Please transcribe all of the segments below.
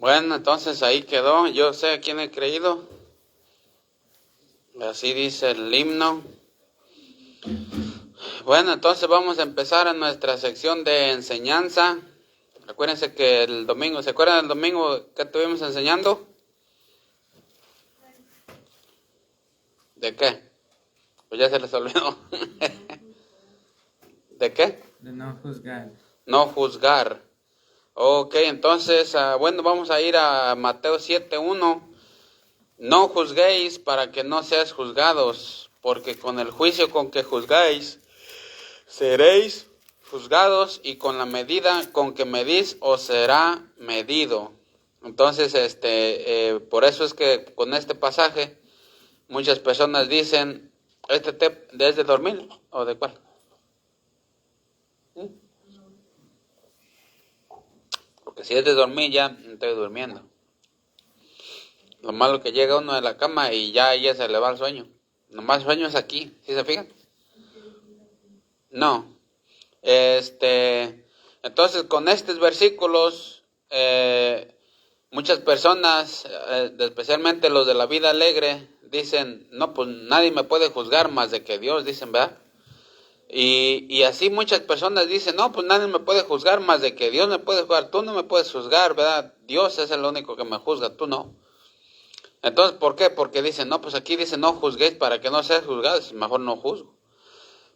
Bueno, entonces ahí quedó. Yo sé a quién he creído. Así dice el himno. Bueno, entonces vamos a empezar en nuestra sección de enseñanza. Acuérdense que el domingo, ¿se acuerdan del domingo que estuvimos enseñando? ¿De qué? Pues ya se les olvidó. ¿De qué? De no juzgar. No juzgar. Ok, entonces, bueno, vamos a ir a Mateo 7:1. No juzguéis para que no seáis juzgados, porque con el juicio con que juzgáis, seréis juzgados, y con la medida con que medís os será medido. Entonces, por eso es que con este pasaje muchas personas dicen, ¿es de dormir o de cuál? Porque si es de dormir ya estoy durmiendo. Lo malo que llega uno de la cama y ya se le va el sueño. Nomás sueño es aquí, ¿sí se fijan? No. Entonces con estos versículos, muchas personas, especialmente los de la vida alegre, dicen, no, pues nadie me puede juzgar más de que Dios, dicen, ¿verdad? Y así muchas personas dicen, no, pues nadie me puede juzgar más de que Dios me puede juzgar. Tú no me puedes juzgar, ¿verdad? Dios es el único que me juzga, tú no. Entonces, ¿por qué? Porque dicen, no, pues aquí dice, no juzguéis para que no seas juzgados, mejor no juzgo.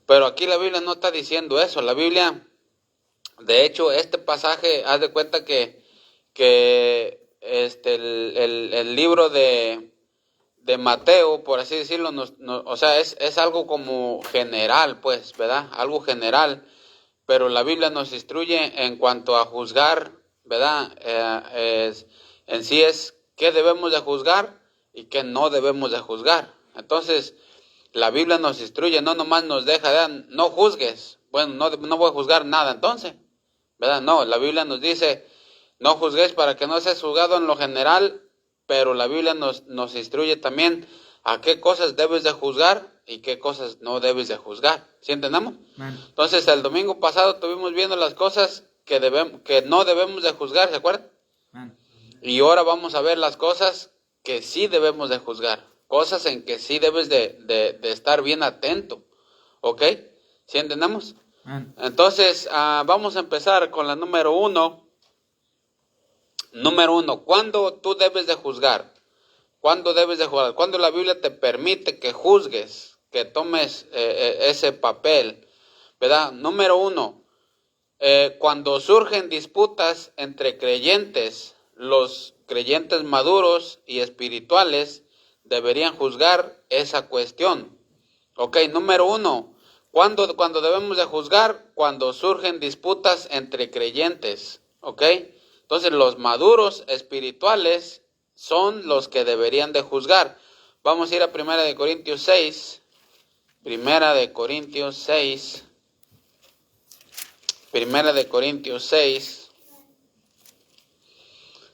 Pero aquí la Biblia no está diciendo eso. La Biblia, de hecho, este pasaje, haz de cuenta que el libro de Mateo, por así decirlo, o sea, es algo como general, pues, ¿verdad? Algo general, pero la Biblia nos instruye en cuanto a juzgar, ¿verdad? En sí es qué debemos de juzgar y qué no debemos de juzgar. Entonces, la Biblia nos instruye, no nomás nos deja, ¿verdad? No juzgues. Bueno, no voy a juzgar nada entonces, ¿verdad? No, la Biblia nos dice, no juzguéis para que no seas juzgado en lo general, pero la Biblia nos instruye también a qué cosas debes de juzgar y qué cosas no debes de juzgar. ¿Sí entendemos? Entonces, el domingo pasado estuvimos viendo las cosas que no debemos de juzgar, ¿se acuerdan? Y ahora vamos a ver las cosas que sí debemos de juzgar. Cosas en que sí debes de estar bien atento. ¿Ok? ¿Sí entendemos? Entonces, vamos a empezar con la número 1. Número 1, ¿cuándo tú debes de juzgar? ¿Cuándo debes de juzgar? ¿Cuándo la Biblia te permite que juzgues, que tomes ese papel? ¿Verdad? Número 1, cuando surgen disputas entre creyentes, los creyentes maduros y espirituales deberían juzgar esa cuestión. Ok, número 1, ¿cuándo debemos de juzgar? Cuando surgen disputas entre creyentes. Ok. Entonces los maduros espirituales son los que deberían de juzgar. Vamos a ir a 1 Corintios 6. 1 Corintios 6. 1 Corintios 6.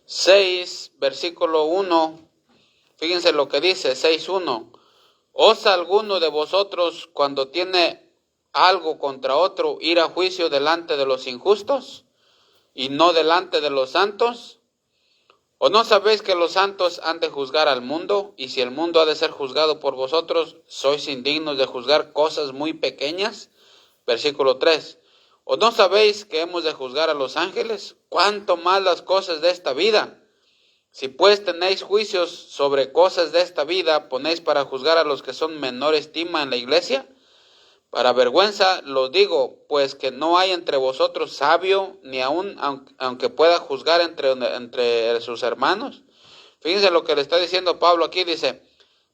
6, versículo 1. Fíjense lo que dice, 6:1. ¿Osa alguno de vosotros, cuando tiene algo contra otro, ir a juicio delante de los injustos y no delante de los santos? ¿O no sabéis que los santos han de juzgar al mundo? Y si el mundo ha de ser juzgado por vosotros, ¿sois indignos de juzgar cosas muy pequeñas? Versículo 3. ¿O no sabéis que hemos de juzgar a los ángeles? ¿Cuánto más las cosas de esta vida? Si pues tenéis juicios sobre cosas de esta vida, ¿ponéis para juzgar a los que son menor estima en la iglesia? Para vergüenza lo digo, pues que no hay entre vosotros sabio, ni aun aunque pueda juzgar entre sus hermanos. Fíjense lo que le está diciendo Pablo aquí, dice,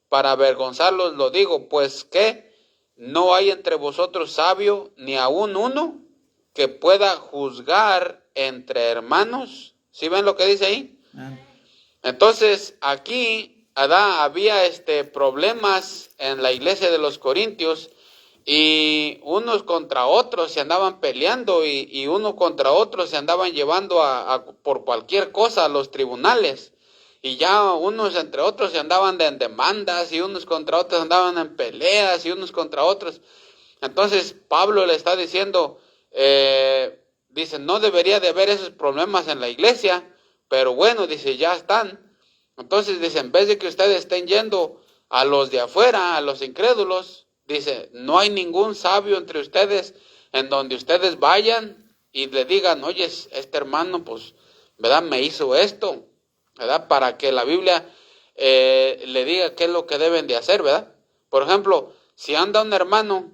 para avergonzarlos lo digo, pues que no hay entre vosotros sabio, ni aun uno que pueda juzgar entre hermanos. ¿Sí ven lo que dice ahí? Entonces, aquí había problemas en la iglesia de los Corintios, y unos contra otros se andaban peleando, y uno contra otros se andaban llevando por cualquier cosa a los tribunales. Y ya unos entre otros se andaban en demandas, y unos contra otros andaban en peleas, y unos contra otros. Entonces Pablo le está diciendo, dice, no debería de haber esos problemas en la iglesia, pero bueno, dice, ya están. Entonces dice, en vez de que ustedes estén yendo a los de afuera, a los incrédulos, dice, no hay ningún sabio entre ustedes en donde ustedes vayan y le digan, oye, este hermano, pues, ¿verdad? Me hizo esto, ¿verdad? Para que la Biblia le diga qué es lo que deben de hacer, ¿verdad? Por ejemplo, si anda un hermano,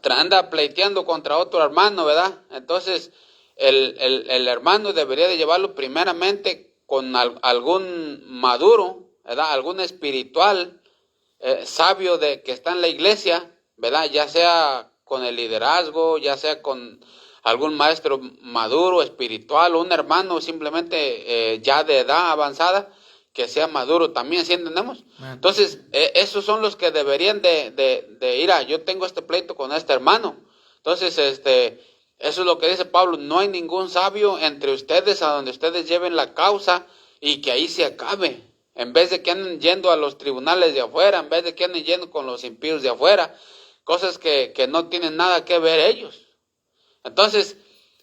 anda pleiteando contra otro hermano, ¿verdad? Entonces, el hermano debería de llevarlo primeramente con algún maduro, ¿verdad? Algún espiritual sabio que está en la iglesia, ¿verdad? Ya sea con el liderazgo, ya sea con algún maestro maduro, espiritual, o un hermano simplemente ya de edad avanzada, que sea maduro también, ¿sí entendemos? Entonces, esos son los que deberían de ir a, yo tengo este pleito con este hermano. Entonces, eso es lo que dice Pablo, no hay ningún sabio entre ustedes a donde ustedes lleven la causa y que ahí se acabe. En vez de que anden yendo a los tribunales de afuera, en vez de que anden yendo con los impíos de afuera, cosas que no tienen nada que ver ellos. Entonces,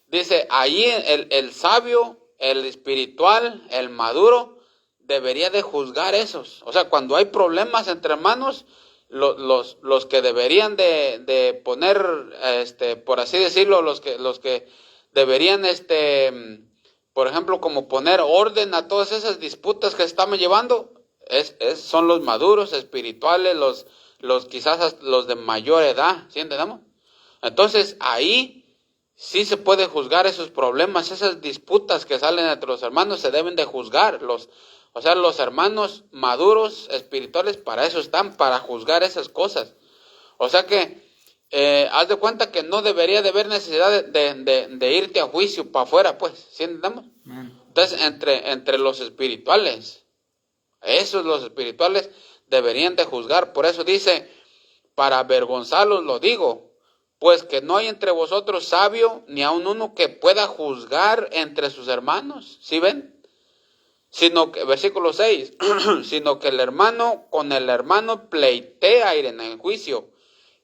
dice, ahí el sabio, el espiritual, el maduro, debería de juzgar esos. O sea, cuando hay problemas entre hermanos, los que deberían de poner, por así decirlo, los que deberían, por ejemplo, como poner orden a todas esas disputas que estamos llevando, son los maduros espirituales, los quizás los de mayor edad, ¿sí entendemos? Entonces, ahí sí se puede juzgar esos problemas, esas disputas que salen entre los hermanos se deben de juzgar. O sea, los hermanos maduros espirituales para eso están, para juzgar esas cosas. O sea que, haz de cuenta que no debería de haber necesidad de irte a juicio para afuera, pues, ¿sí entendemos? Entonces, entre los espirituales, esos los espirituales deberían de juzgar. Por eso dice, para avergonzarlos lo digo, pues que no hay entre vosotros sabio, ni aun uno que pueda juzgar entre sus hermanos. ¿Sí ven? Sino que, versículo 6, sino que el hermano con el hermano pleitea ir en el juicio.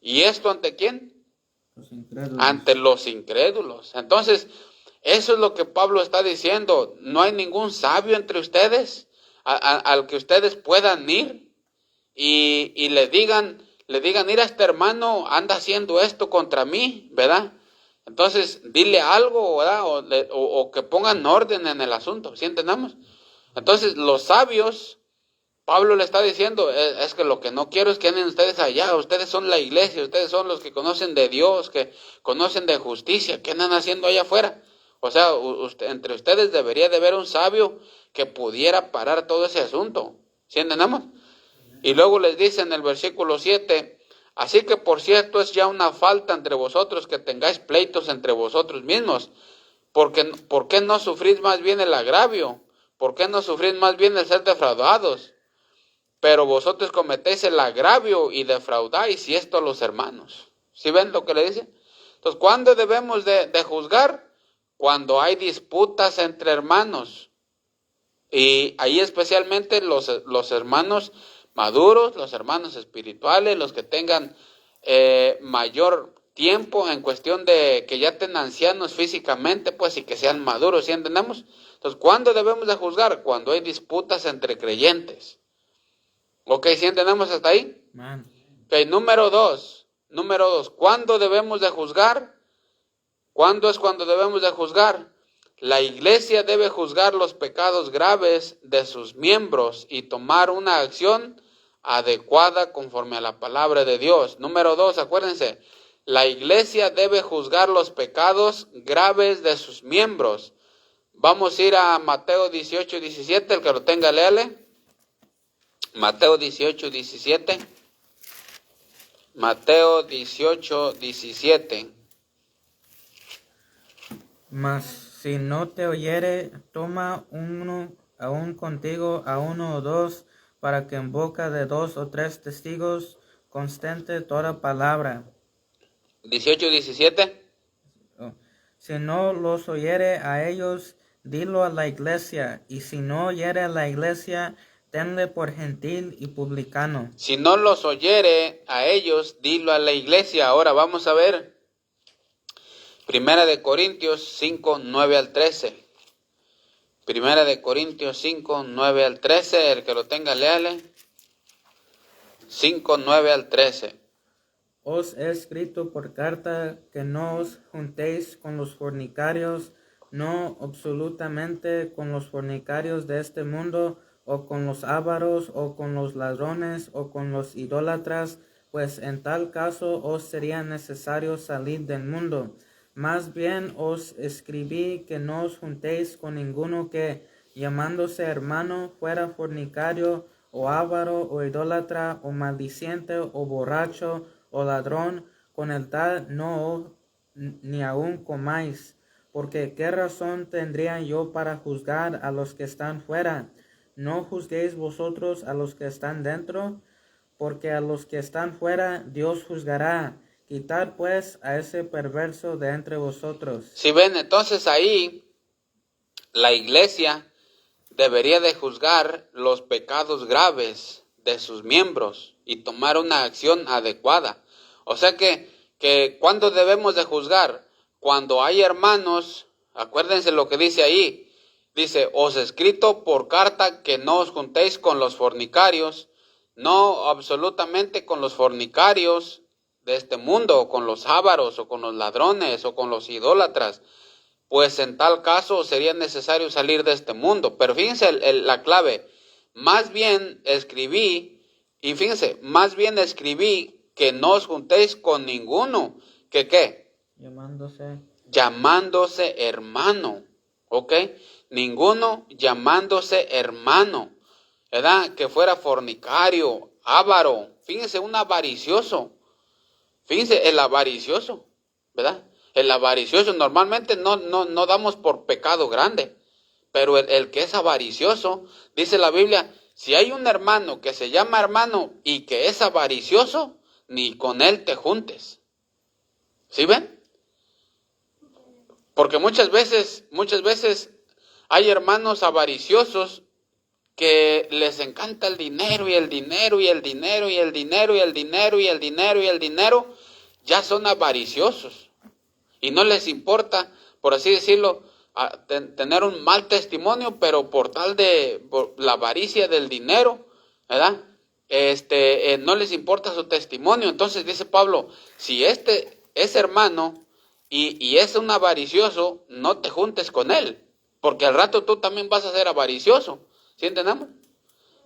¿Y esto ante quién? Los incrédulos. Ante los incrédulos. Entonces, eso es lo que Pablo está diciendo. No hay ningún sabio entre ustedes al que ustedes puedan ir y le digan, mira, este hermano anda haciendo esto contra mí, ¿verdad? Entonces, dile algo, ¿verdad? O que pongan orden en el asunto, ¿sí entendamos? Entonces, los sabios, Pablo le está diciendo, es que lo que no quiero es que anden ustedes allá, ustedes son la iglesia, ustedes son los que conocen de Dios, que conocen de justicia, ¿qué andan haciendo allá afuera? O sea, entre ustedes debería de haber un sabio que pudiera parar todo ese asunto, ¿sí entendamos? Y luego les dice en el versículo 7, así que por cierto es ya una falta entre vosotros que tengáis pleitos entre vosotros mismos, porque ¿por qué no sufrís más bien el agravio? ¿Por qué no sufrís más bien el ser defraudados? Pero vosotros cometéis el agravio y defraudáis, y esto a los hermanos. ¿Sí ven lo que le dice? Entonces, ¿cuándo debemos de juzgar? Cuando hay disputas entre hermanos. Y ahí especialmente los hermanos maduros, los hermanos espirituales, los que tengan mayor tiempo en cuestión de que ya estén ancianos físicamente, pues, y que sean maduros, ¿sí entendemos? Entonces, ¿cuándo debemos de juzgar? Cuando hay disputas entre creyentes. ¿Ok? ¿Sí entendemos hasta ahí? Man. Ok, número dos, ¿cuándo debemos de juzgar? ¿Cuándo es cuando debemos de juzgar? La iglesia debe juzgar los pecados graves de sus miembros y tomar una acción adecuada conforme a la palabra de Dios. Número 2, acuérdense, la iglesia debe juzgar los pecados graves de sus miembros. Vamos a ir a Mateo 18, 17, el que lo tenga, léale. Mateo 18, 17. Mateo 18, 17. Mas si no te oyere, toma aún contigo a uno o dos, para que en boca de 2 o 3 testigos constante toda palabra. 18, 17. Si no los oyere a ellos, dilo a la iglesia, y si no oyere a la iglesia, tenle por gentil y publicano. Si no los oyere a ellos, dilo a la iglesia. Ahora vamos a ver Primera de Corintios 5, 9 al 13. Primera de Corintios 5, 9 al 13, el que lo tenga, léale. 5, 9 al 13. Os he escrito por carta que no os juntéis con los fornicarios, no absolutamente con los fornicarios de este mundo, o con los ávaros, o con los ladrones, o con los idólatras, pues en tal caso os sería necesario salir del mundo. Más bien os escribí que no os juntéis con ninguno que, llamándose hermano, fuera fornicario, o avaro, o idólatra, o maldiciente, o borracho, o ladrón, con el tal no ni aun comáis. Porque ¿qué razón tendría yo para juzgar a los que están fuera? ¿No juzguéis vosotros a los que están dentro? Porque a los que están fuera Dios juzgará. Quitad pues a ese perverso de entre vosotros. Si ven, entonces ahí la iglesia debería de juzgar los pecados graves de sus miembros y tomar una acción adecuada. O sea que ¿cuándo debemos de juzgar? Cuando hay hermanos, acuérdense lo que dice ahí, dice, os he escrito por carta que no os juntéis con los fornicarios, no absolutamente con los fornicarios de este mundo, o con los ávaros, o con los ladrones, o con los idólatras, pues en tal caso sería necesario salir de este mundo. Pero fíjense la clave, más bien escribí, y fíjense, más bien escribí que no os juntéis con ninguno, que ¿qué? Llamándose hermano, ¿ok? Ninguno llamándose hermano, ¿verdad? Que fuera fornicario, avaro, fíjense, un avaricioso, fíjense, el avaricioso, ¿verdad? El avaricioso, normalmente no damos por pecado grande, pero el que es avaricioso, dice la Biblia, si hay un hermano que se llama hermano y que es avaricioso, ni con él te juntes. ¿Sí ven? Porque muchas veces hay hermanos avariciosos que les encanta el dinero y el dinero y el dinero y el dinero y el dinero y el dinero y el dinero, ya son avariciosos. Y no les importa, por así decirlo, tener un mal testimonio, pero por la avaricia del dinero, ¿verdad? No les importa su testimonio. Entonces dice Pablo, si este es hermano y es un avaricioso, no te juntes con él, porque al rato tú también vas a ser avaricioso. ¿Sí entendemos?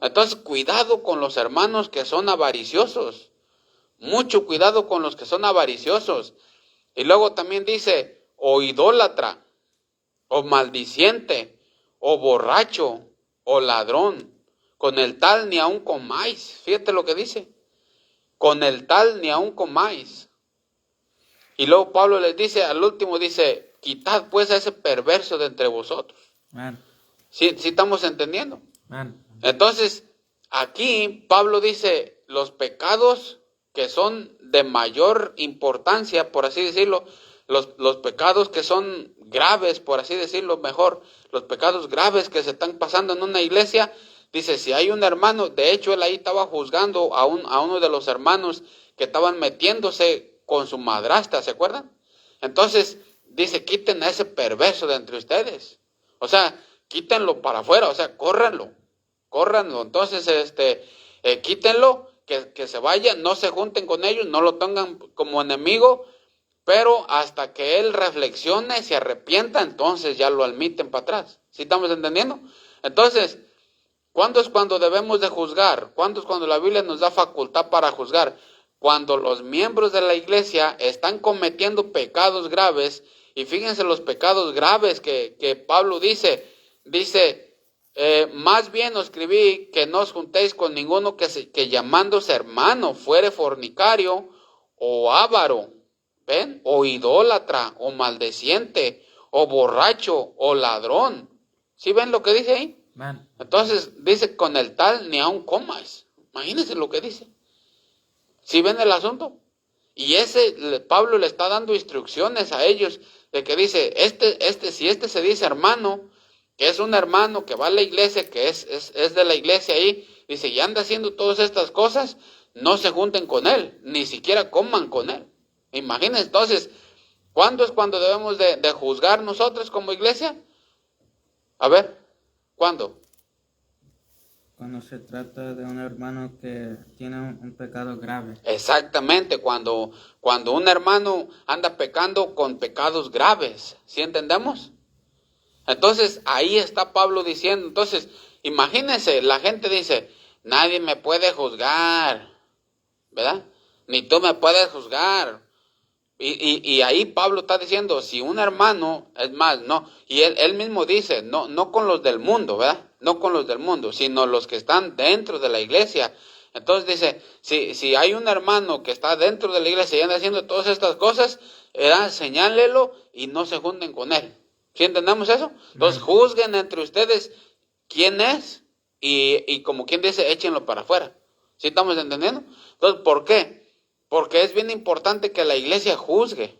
Entonces, cuidado con los hermanos que son avariciosos. Mucho cuidado con los que son avariciosos. Y luego también dice, o idólatra, o maldiciente, o borracho, o ladrón. Con el tal ni aun comáis. Fíjate lo que dice. Con el tal ni aun comáis. Y luego Pablo les dice, al último dice, quitad pues a ese perverso de entre vosotros. ¿Sí estamos entendiendo? Entonces, aquí Pablo dice, los pecados que son de mayor importancia, por así decirlo, los pecados que son graves, por así decirlo mejor, los pecados graves que se están pasando en una iglesia, dice, si hay un hermano, de hecho él ahí estaba juzgando a uno de los hermanos que estaban metiéndose con su madrastra, ¿se acuerdan? Entonces, dice, quiten a ese perverso de entre ustedes. O sea, quítenlo para afuera, o sea, córranlo. Entonces, quítenlo, que se vaya, no se junten con ellos, no lo tengan como enemigo, pero hasta que él reflexione, se arrepienta, entonces ya lo admiten para atrás. ¿Sí estamos entendiendo? Entonces, ¿cuándo es cuando debemos de juzgar? ¿Cuándo es cuando la Biblia nos da facultad para juzgar? Cuando los miembros de la iglesia están cometiendo pecados graves, y fíjense los pecados graves que Pablo dice, más bien os escribí que no os juntéis con ninguno que llamándose hermano fuere fornicario o avaro, ¿ven? O idólatra, o maldeciente, o borracho, o ladrón. ¿Sí ven lo que dice ahí? Entonces dice, con el tal ni aun comas. Imagínense lo que dice. ¿Sí ven el asunto? Y Pablo le está dando instrucciones a ellos de que dice, si este se dice hermano, que es un hermano que va a la iglesia, que es de la iglesia ahí, dice, y anda haciendo todas estas cosas, no se junten con él, ni siquiera coman con él. Imagínense, entonces, ¿cuándo es cuando debemos de juzgar nosotros como iglesia? A ver, ¿Cuándo? Cuando se trata de un hermano que tiene un pecado grave. Exactamente, cuando un hermano anda pecando con pecados graves, ¿sí entendemos? Entonces, ahí está Pablo diciendo, entonces, imagínense, la gente dice, nadie me puede juzgar, ¿verdad? Ni tú me puedes juzgar. Y ahí Pablo está diciendo, si un hermano, es más, no, y él mismo dice, no con los del mundo, ¿verdad? No con los del mundo, sino los que están dentro de la iglesia. Entonces dice, si hay un hermano que está dentro de la iglesia y anda haciendo todas estas cosas, señálelo y no se junten con él. ¿Sí entendemos eso? Entonces juzguen entre ustedes quién es y como quien dice, échenlo para afuera. ¿Sí estamos entendiendo? Entonces, ¿por qué? Porque es bien importante que la iglesia juzgue,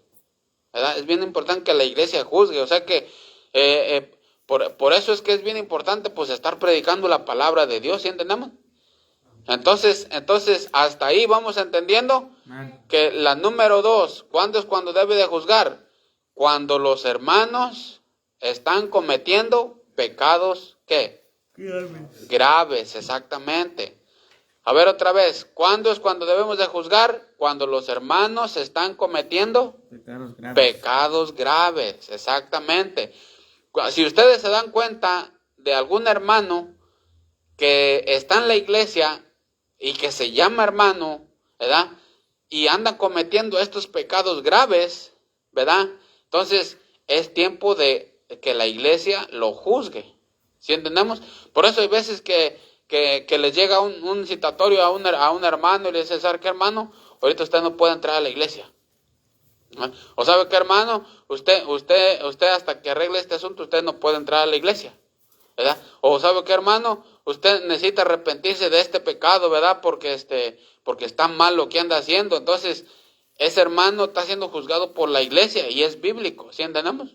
¿verdad? Es bien importante que la iglesia juzgue, o sea que por eso es que es bien importante pues estar predicando la palabra de Dios, ¿sí entendemos? Entonces hasta ahí vamos entendiendo que la número 2, ¿cuándo es cuando debe de juzgar? Cuando los hermanos están cometiendo pecados, ¿qué? Graves, exactamente. A ver otra vez, ¿cuándo es cuando debemos de juzgar? Cuando los hermanos están cometiendo pecados graves, exactamente. Si ustedes se dan cuenta de algún hermano que está en la iglesia y que se llama hermano, ¿verdad? Y anda cometiendo estos pecados graves, ¿verdad? Entonces es tiempo de que la iglesia lo juzgue, ¿sí entendemos? Por eso hay veces que les llega un citatorio a un hermano y le dice, ¿sabe qué, hermano? Ahorita usted no puede entrar a la iglesia. ¿No? O ¿sabe qué, hermano? Usted hasta que arregle este asunto, usted no puede entrar a la iglesia, ¿verdad? O ¿sabe qué, hermano? Usted necesita arrepentirse de este pecado, ¿verdad? Porque está mal lo que anda haciendo. Entonces, ese hermano está siendo juzgado por la iglesia y es bíblico, ¿sí entendemos?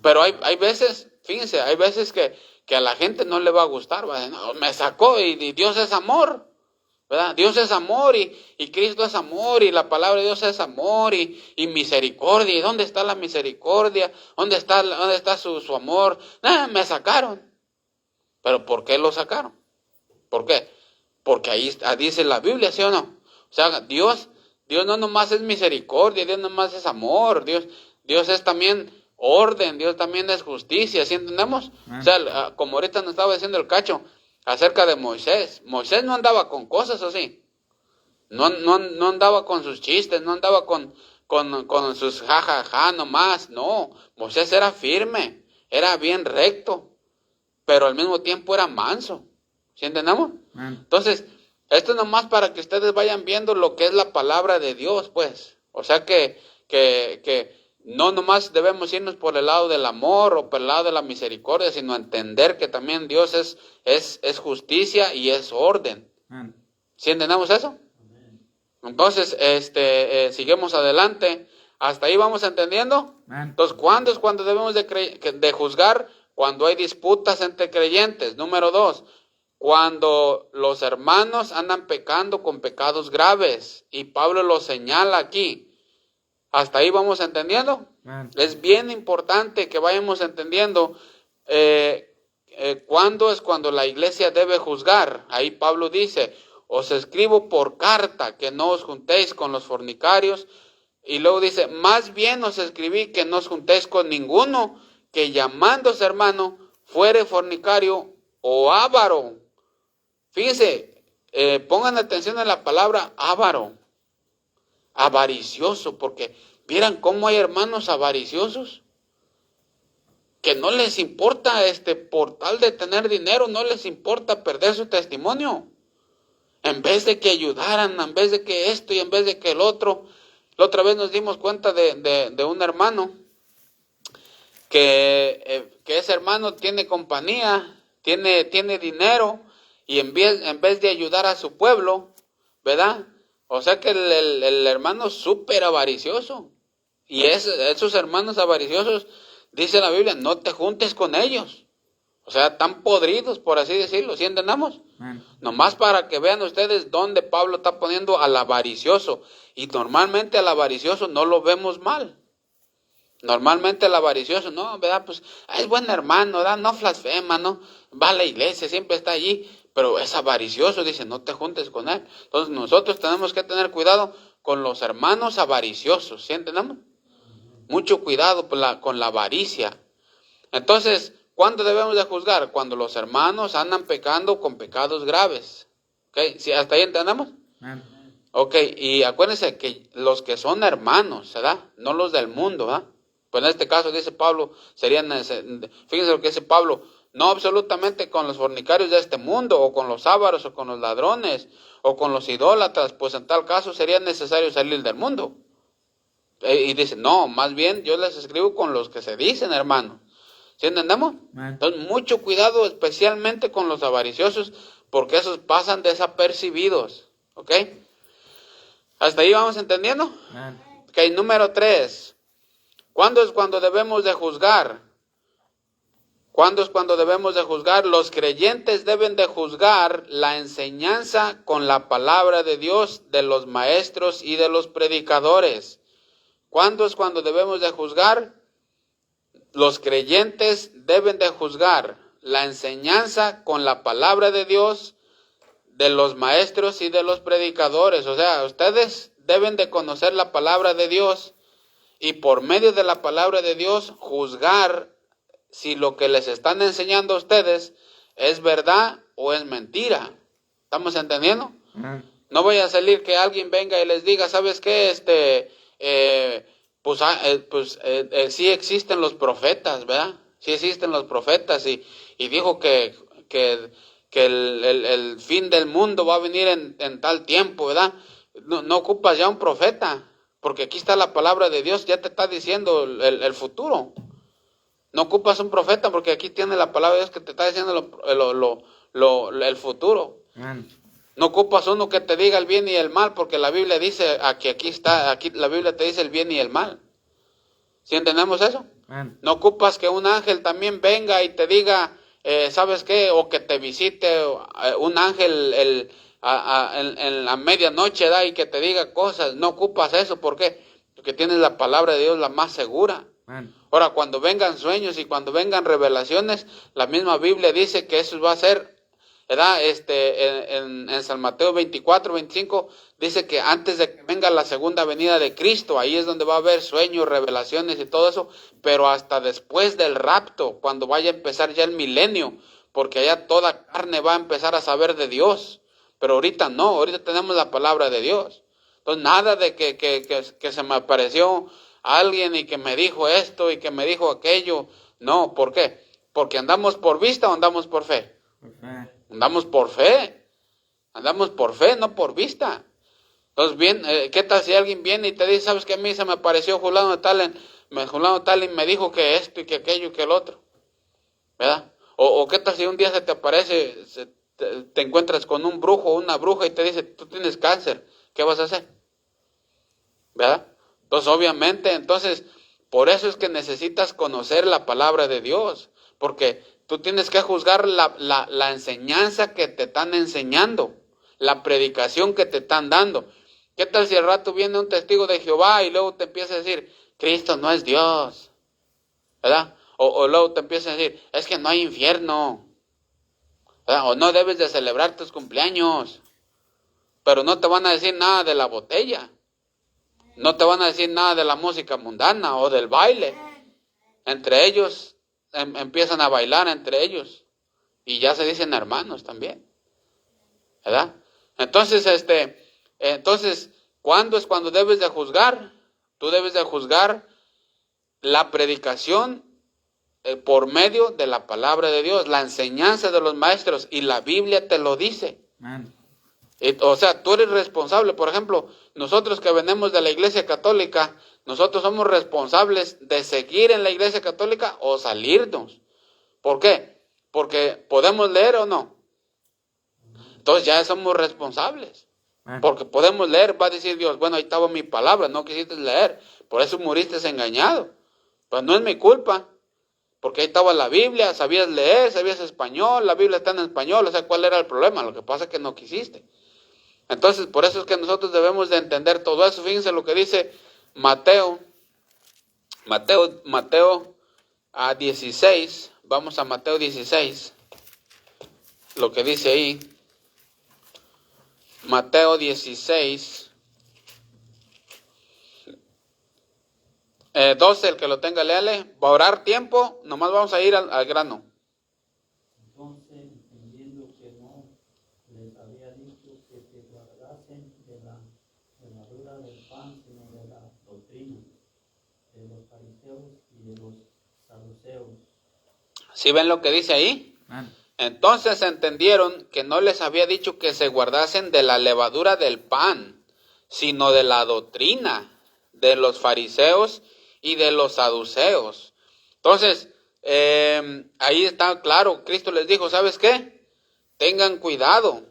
Pero hay veces, fíjense, hay veces que a la gente no le va a gustar, ¿verdad? No, me sacó y Dios es amor, ¿verdad? Dios es amor y Cristo es amor y la palabra de Dios es amor y misericordia. ¿Y dónde está la misericordia? ¿Dónde está su amor? Me sacaron. ¿Pero por qué lo sacaron? ¿Por qué? Porque ahí dice la Biblia, ¿sí o no? O sea, Dios no nomás es misericordia, Dios no nomás es amor, Dios es también orden, Dios también es justicia, ¿sí entendemos? O sea, como ahorita nos estaba diciendo el Cacho acerca de Moisés. Moisés no andaba con cosas así. No andaba con sus chistes, no andaba con sus jajaja nomás. No, Moisés era firme, era bien recto, pero al mismo tiempo era manso. ¿Sí entendemos? Entonces, esto es nomás para que ustedes vayan viendo lo que es la palabra de Dios, pues. O sea que no nomás debemos irnos por el lado del amor o por el lado de la misericordia, sino entender que también Dios es justicia y es orden. ¿Sí entendemos eso? Entonces, seguimos adelante. ¿Hasta ahí vamos entendiendo? Entonces, ¿cuándo es cuando debemos de juzgar? Cuando hay disputas entre creyentes. Número 2, cuando los hermanos andan pecando con pecados graves. Y Pablo lo señala aquí. ¿Hasta ahí vamos entendiendo? Es bien importante que vayamos entendiendo cuándo es cuando la iglesia debe juzgar. Ahí Pablo dice, os escribo por carta que no os juntéis con los fornicarios. Y luego dice, más bien os escribí que no os juntéis con ninguno que llamándose hermano fuere fornicario o avaro. Fíjense, pongan atención a la palabra avaro, avaricioso, porque vieran cómo hay hermanos avariciosos que no les importa por tal de tener dinero, no les importa perder su testimonio. En vez de que ayudaran, en vez de que esto y en vez de que el otro. La otra vez nos dimos cuenta de un hermano que ese hermano tiene compañía, tiene dinero y en vez de ayudar a su pueblo, ¿verdad? O sea que el hermano súper avaricioso. Y esos hermanos avariciosos, dice la Biblia, no te juntes con ellos. O sea, están podridos, por así decirlo, ¿sí entendamos? Nomás para que vean ustedes dónde Pablo está poniendo al avaricioso. Y normalmente al avaricioso no lo vemos mal. Normalmente el avaricioso, no, ¿verdad? Pues es buen hermano, ¿verdad? No blasfema, no va a la iglesia, siempre está allí, pero es avaricioso, dice, no te juntes con él. Entonces nosotros tenemos que tener cuidado con los hermanos avariciosos, ¿sí entendemos? Mucho cuidado con la avaricia. Entonces, ¿cuándo debemos de juzgar? Cuando los hermanos andan pecando con pecados graves. ¿Ok? ¿Sí, hasta ahí entendemos? Amén. Ok, y acuérdense que los que son hermanos, ¿verdad? No los del mundo, ¿verdad? Pues en este caso dice Pablo, fíjense lo que dice Pablo, no absolutamente con los fornicarios de este mundo, o con los ávaros, o con los ladrones, o con los idólatras, pues en tal caso sería necesario salir del mundo. Y dice, no, más bien yo les escribo con los que se dicen hermanos. ¿Sí entendemos? Amén. Entonces, mucho cuidado especialmente con los avariciosos, porque esos pasan desapercibidos. ¿Ok? ¿Hasta ahí vamos entendiendo? Amén. Ok, número 3. ¿Cuándo es cuando debemos de juzgar? ¿Cuándo es cuando debemos de juzgar? Los creyentes deben de juzgar la enseñanza con la palabra de Dios, de los maestros y de los predicadores. ¿Cuándo es cuando debemos de juzgar? Los creyentes deben de juzgar la enseñanza con la palabra de Dios, de los maestros y de los predicadores. O sea, ustedes deben de conocer la palabra de Dios y por medio de la palabra de Dios juzgar si lo que les están enseñando a ustedes es verdad o es mentira. ¿Estamos entendiendo? Amén. No vaya a salir que alguien venga y les diga, ¿sabes qué? Sí existen los profetas, ¿verdad? Sí existen los profetas y dijo que el fin del mundo va a venir en tal tiempo, ¿verdad? No ocupas ya un profeta, porque aquí está la palabra de Dios, ya te está diciendo el futuro. No ocupas un profeta porque aquí tiene la palabra de Dios que te está diciendo el futuro. Amén. No ocupas uno que te diga el bien y el mal, porque la Biblia dice, aquí la Biblia te dice el bien y el mal. ¿Sí entendemos eso? Amén. No ocupas que un ángel también venga y te diga, ¿sabes qué? O que te visite un ángel en la medianoche, ¿da? Y que te diga cosas. No ocupas eso, ¿por qué? Porque tienes la palabra de Dios la más segura. Amén. Ahora, cuando vengan sueños y cuando vengan revelaciones, la misma Biblia dice que eso va a ser, ¿verdad? En San Mateo 24, 25, dice que antes de que venga la segunda venida de Cristo, ahí es donde va a haber sueños, revelaciones y todo eso, pero hasta después del rapto, cuando vaya a empezar ya el milenio, porque allá toda carne va a empezar a saber de Dios, pero ahorita no, ahorita tenemos la palabra de Dios. Entonces, nada de que se me apareció alguien y que me dijo esto y que me dijo aquello. No, ¿por qué? Porque andamos por vista o andamos por fe. Por fe. Andamos por fe. Andamos por fe, no por vista. Entonces, bien, ¿qué tal si alguien viene y te dice, sabes que a mí se me apareció fulano tal y me dijo que esto y que aquello y que el otro? ¿Verdad? O qué tal si un día se te aparece, te encuentras con un brujo o una bruja y te dice, tú tienes cáncer, ¿qué vas a hacer? ¿Verdad? Entonces, obviamente, por eso es que necesitas conocer la palabra de Dios, porque tú tienes que juzgar la enseñanza que te están enseñando, la predicación que te están dando. ¿Qué tal si al rato viene un testigo de Jehová y luego te empieza a decir, Cristo no es Dios? ¿Verdad? O luego te empieza a decir, es que no hay infierno, ¿verdad? O no debes de celebrar tus cumpleaños, pero no te van a decir nada de la botella. No te van a decir nada de la música mundana o del baile. Entre ellos empiezan a bailar entre ellos y ya se dicen hermanos también, ¿verdad? Entonces, ¿cuándo es cuando debes de juzgar? Tú debes de juzgar la predicación por medio de la palabra de Dios, la enseñanza de los maestros, y la Biblia te lo dice. Amén. O sea, tú eres responsable. Por ejemplo, nosotros que venimos de la Iglesia Católica, nosotros somos responsables de seguir en la Iglesia Católica o salirnos. ¿Por qué? Porque podemos leer o no. Entonces ya somos responsables. Amén. Porque podemos leer, va a decir Dios, bueno, ahí estaba mi palabra, no quisiste leer, por eso muriste engañado. Pues no es mi culpa, porque ahí estaba la Biblia, sabías leer, sabías español, la Biblia está en español, o sea, ¿cuál era el problema? Lo que pasa es que no quisiste. Entonces, por eso es que nosotros debemos de entender todo eso. Fíjense lo que dice Mateo Mateo a 16, vamos a Mateo 16, lo que dice ahí. Mateo 16, 12, el que lo tenga, léale. Va a orar tiempo, nomás vamos a ir al grano. Entonces, entendiendo que no les había dicho que se guardasen de la levadura del pan, sino de la doctrina de los fariseos y de los saduceos. ¿Sí ven lo que dice ahí? Amén. Entonces entendieron que no les había dicho que se guardasen de la levadura del pan, sino de la doctrina de los fariseos y de los saduceos. Entonces, ahí está claro, Cristo les dijo, ¿sabes qué? Tengan cuidado,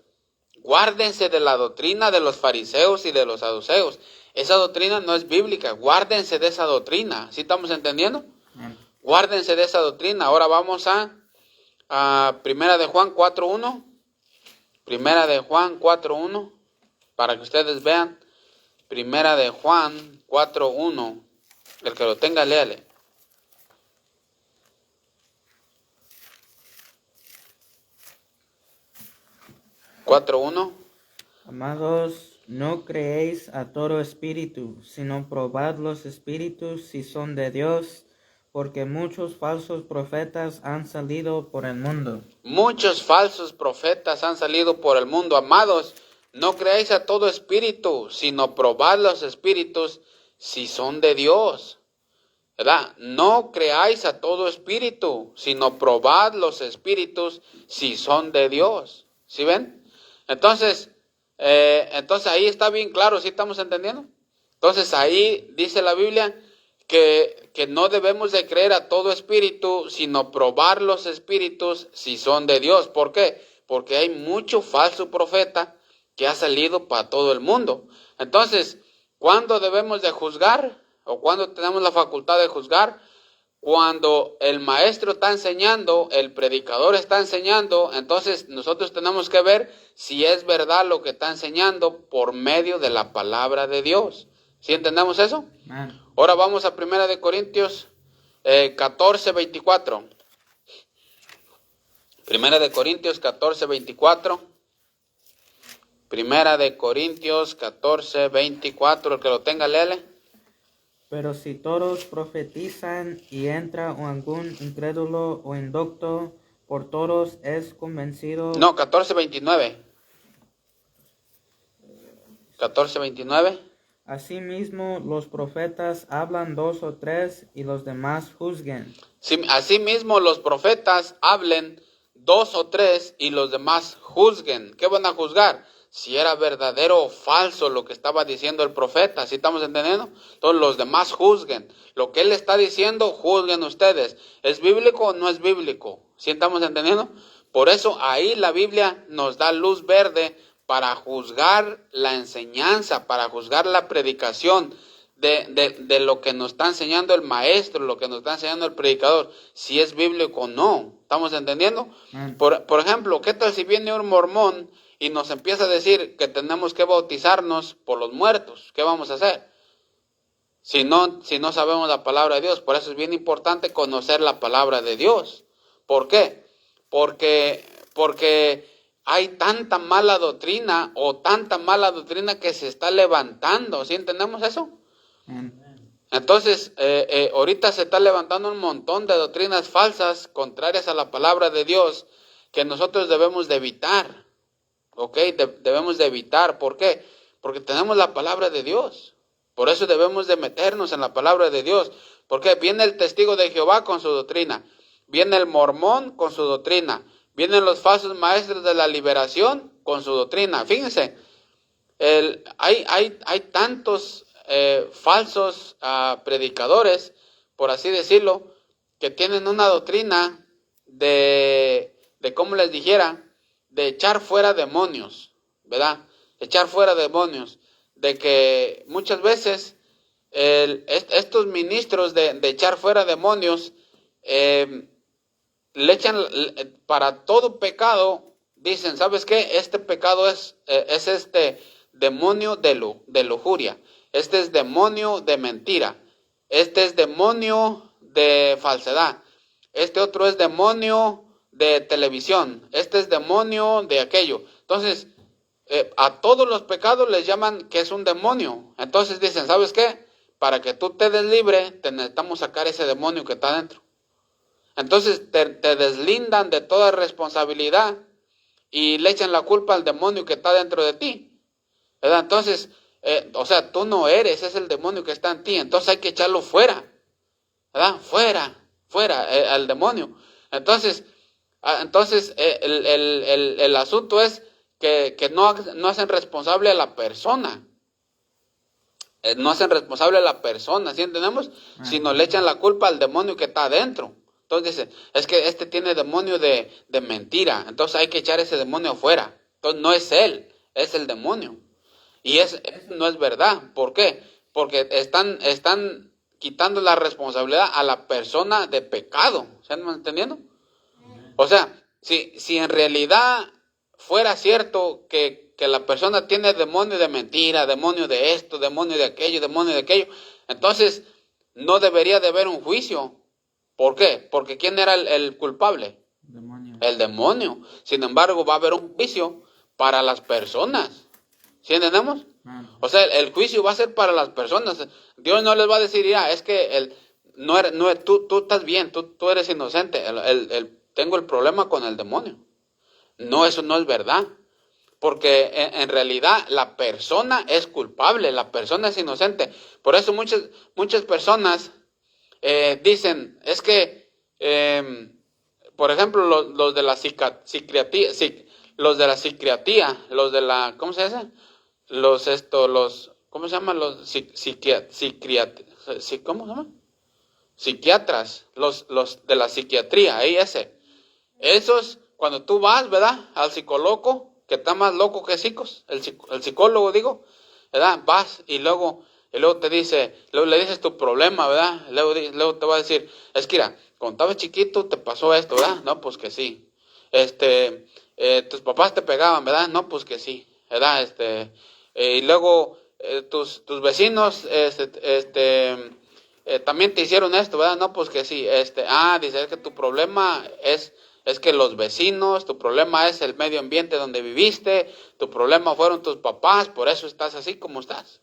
guárdense de la doctrina de los fariseos y de los saduceos. Esa doctrina no es bíblica, guárdense de esa doctrina. ¿Sí estamos entendiendo? Amén. Guárdense de esa doctrina. Ahora vamos a Primera de Juan 4.1. Primera de Juan 4.1. Para que ustedes vean. Primera de Juan 4.1. El que lo tenga, léale. Cuatro uno. Amados, no creéis a todo espíritu, sino probad los espíritus si son de Dios, porque muchos falsos profetas han salido por el mundo. Muchos falsos profetas han salido por el mundo. Amados, no creáis a todo espíritu, sino probad los espíritus si son de Dios. ¿Verdad? No creáis a todo espíritu, sino probad los espíritus si son de Dios. ¿Sí ven? Entonces ahí está bien claro, ¿sí estamos entendiendo? Entonces ahí dice la Biblia que no debemos de creer a todo espíritu, sino probar los espíritus si son de Dios. ¿Por qué? Porque hay mucho falso profeta que ha salido para todo el mundo. Entonces, ¿cuándo debemos de juzgar? ¿O cuándo tenemos la facultad de juzgar? Cuando el maestro está enseñando, el predicador está enseñando, entonces nosotros tenemos que ver si es verdad lo que está enseñando por medio de la palabra de Dios. ¿Sí entendemos eso? Amén. Ahora vamos a Primera de Corintios 14:24. Primera de Corintios 14:24. Primera de Corintios 14:24. El que lo tenga, léale. Pero si todos profetizan y entra algún incrédulo o indocto, por todos es convencido. No, 14:29. 14:29. Asimismo, los profetas hablan dos o tres y los demás juzguen. Asimismo los profetas hablen dos o tres y los demás juzguen. ¿Qué van a juzgar? Si era verdadero o falso lo que estaba diciendo el profeta. ¿Sí estamos entendiendo? Entonces los demás juzguen. Lo que él está diciendo, juzguen ustedes. ¿Es bíblico o no es bíblico? ¿Sí estamos entendiendo? Por eso ahí la Biblia nos da luz verde para juzgar la enseñanza, para juzgar la predicación de lo que nos está enseñando el maestro, lo que nos está enseñando el predicador, si es bíblico o no. ¿Estamos entendiendo? Por ejemplo, ¿qué tal si viene un mormón y nos empieza a decir que tenemos que bautizarnos por los muertos? ¿Qué vamos a hacer? Si no sabemos la palabra de Dios. Por eso es bien importante conocer la palabra de Dios. ¿Por qué? Porque hay tanta mala doctrina que se está levantando. ¿Sí entendemos eso? Entonces, ahorita se está levantando un montón de doctrinas falsas contrarias a la palabra de Dios que nosotros debemos de evitar. ¿Ok? Debemos de evitar. ¿Por qué? Porque tenemos la palabra de Dios. Por eso debemos de meternos en la palabra de Dios. Porque viene el testigo de Jehová con su doctrina. Viene el mormón con su doctrina. Vienen los falsos maestros de la liberación con su doctrina. Fíjense, hay tantos falsos predicadores, por así decirlo, que tienen una doctrina de cómo les dijera, de echar fuera demonios, ¿verdad? Echar fuera demonios. De que muchas veces estos ministros de echar fuera demonios le echan para todo pecado, dicen, ¿sabes qué? Este pecado es este demonio de lujuria, este es demonio de mentira, este es demonio de falsedad, este otro es demonio de televisión, este es demonio de aquello. Entonces, a todos los pecados les llaman que es un demonio. Entonces dicen, ¿sabes qué? Para que tú te des libre, te necesitamos sacar ese demonio que está dentro. Entonces te deslindan de toda responsabilidad y le echan la culpa al demonio que está dentro de ti, ¿verdad? Entonces, o sea, tú no eres, es el demonio que está en ti. Entonces hay que echarlo fuera, ¿verdad? Fuera, al demonio. Entonces, el asunto es que no hacen responsable a la persona. No hacen responsable a la persona, ¿sí entendemos? Sino le echan la culpa al demonio que está adentro. Entonces dicen, es que este tiene demonio de mentira, entonces hay que echar ese demonio afuera. Entonces no es él, es el demonio. Y eso no es verdad. ¿Por qué? Porque están quitando la responsabilidad a la persona de pecado. ¿Se me entendiendo? O sea, si en realidad fuera cierto que la persona tiene demonio de mentira, demonio de esto, demonio de aquello, entonces no debería de haber un juicio. ¿Por qué? Porque ¿quién era el culpable? Demonio. El demonio. Sin embargo, va a haber un juicio para las personas. ¿Sí entendemos? O sea, el juicio va a ser para las personas. Dios no les va a decir, ya, es que tú estás bien, tú eres inocente. Tengo el problema con el demonio. No, eso no es verdad. Porque en realidad la persona es culpable, la persona es inocente. Por eso muchas personas dicen, es que, por ejemplo, los de la psiquiatría, los de la psiquiatría, los de la, ¿cómo se dice? ¿Cómo se llaman? ¿Cómo se llama? Psiquiatras, los de la psiquiatría, ahí esos, cuando tú vas, ¿verdad? Al psicólogo, que está más loco que psicos, el psicólogo, digo, ¿verdad? Vas y luego te dice, luego le dices tu problema, ¿verdad? Luego te va a decir, es que mira, cuando estabas chiquito te pasó esto, ¿verdad? No, pues que sí. Tus papás te pegaban, ¿verdad? No, pues que sí, ¿verdad? Y luego tus vecinos, también te hicieron esto, ¿verdad? No, pues que sí. Dice, es que tu problema es que los vecinos, tu problema es el medio ambiente donde viviste, tu problema fueron tus papás, por eso estás así como estás.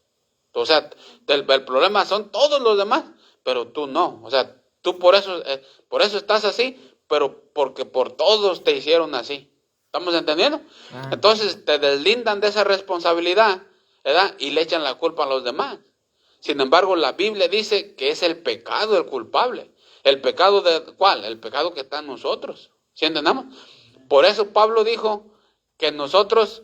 O sea, el problema son todos los demás, pero tú no. O sea, tú por eso estás así, pero porque por todos te hicieron así. ¿Estamos entendiendo? Entonces te deslindan de esa responsabilidad, ¿verdad? Y le echan la culpa a los demás. Sin embargo, la Biblia dice que es el pecado el culpable. ¿El pecado de cuál? El pecado que está en nosotros. ¿Sí entendemos? Por eso Pablo dijo que nosotros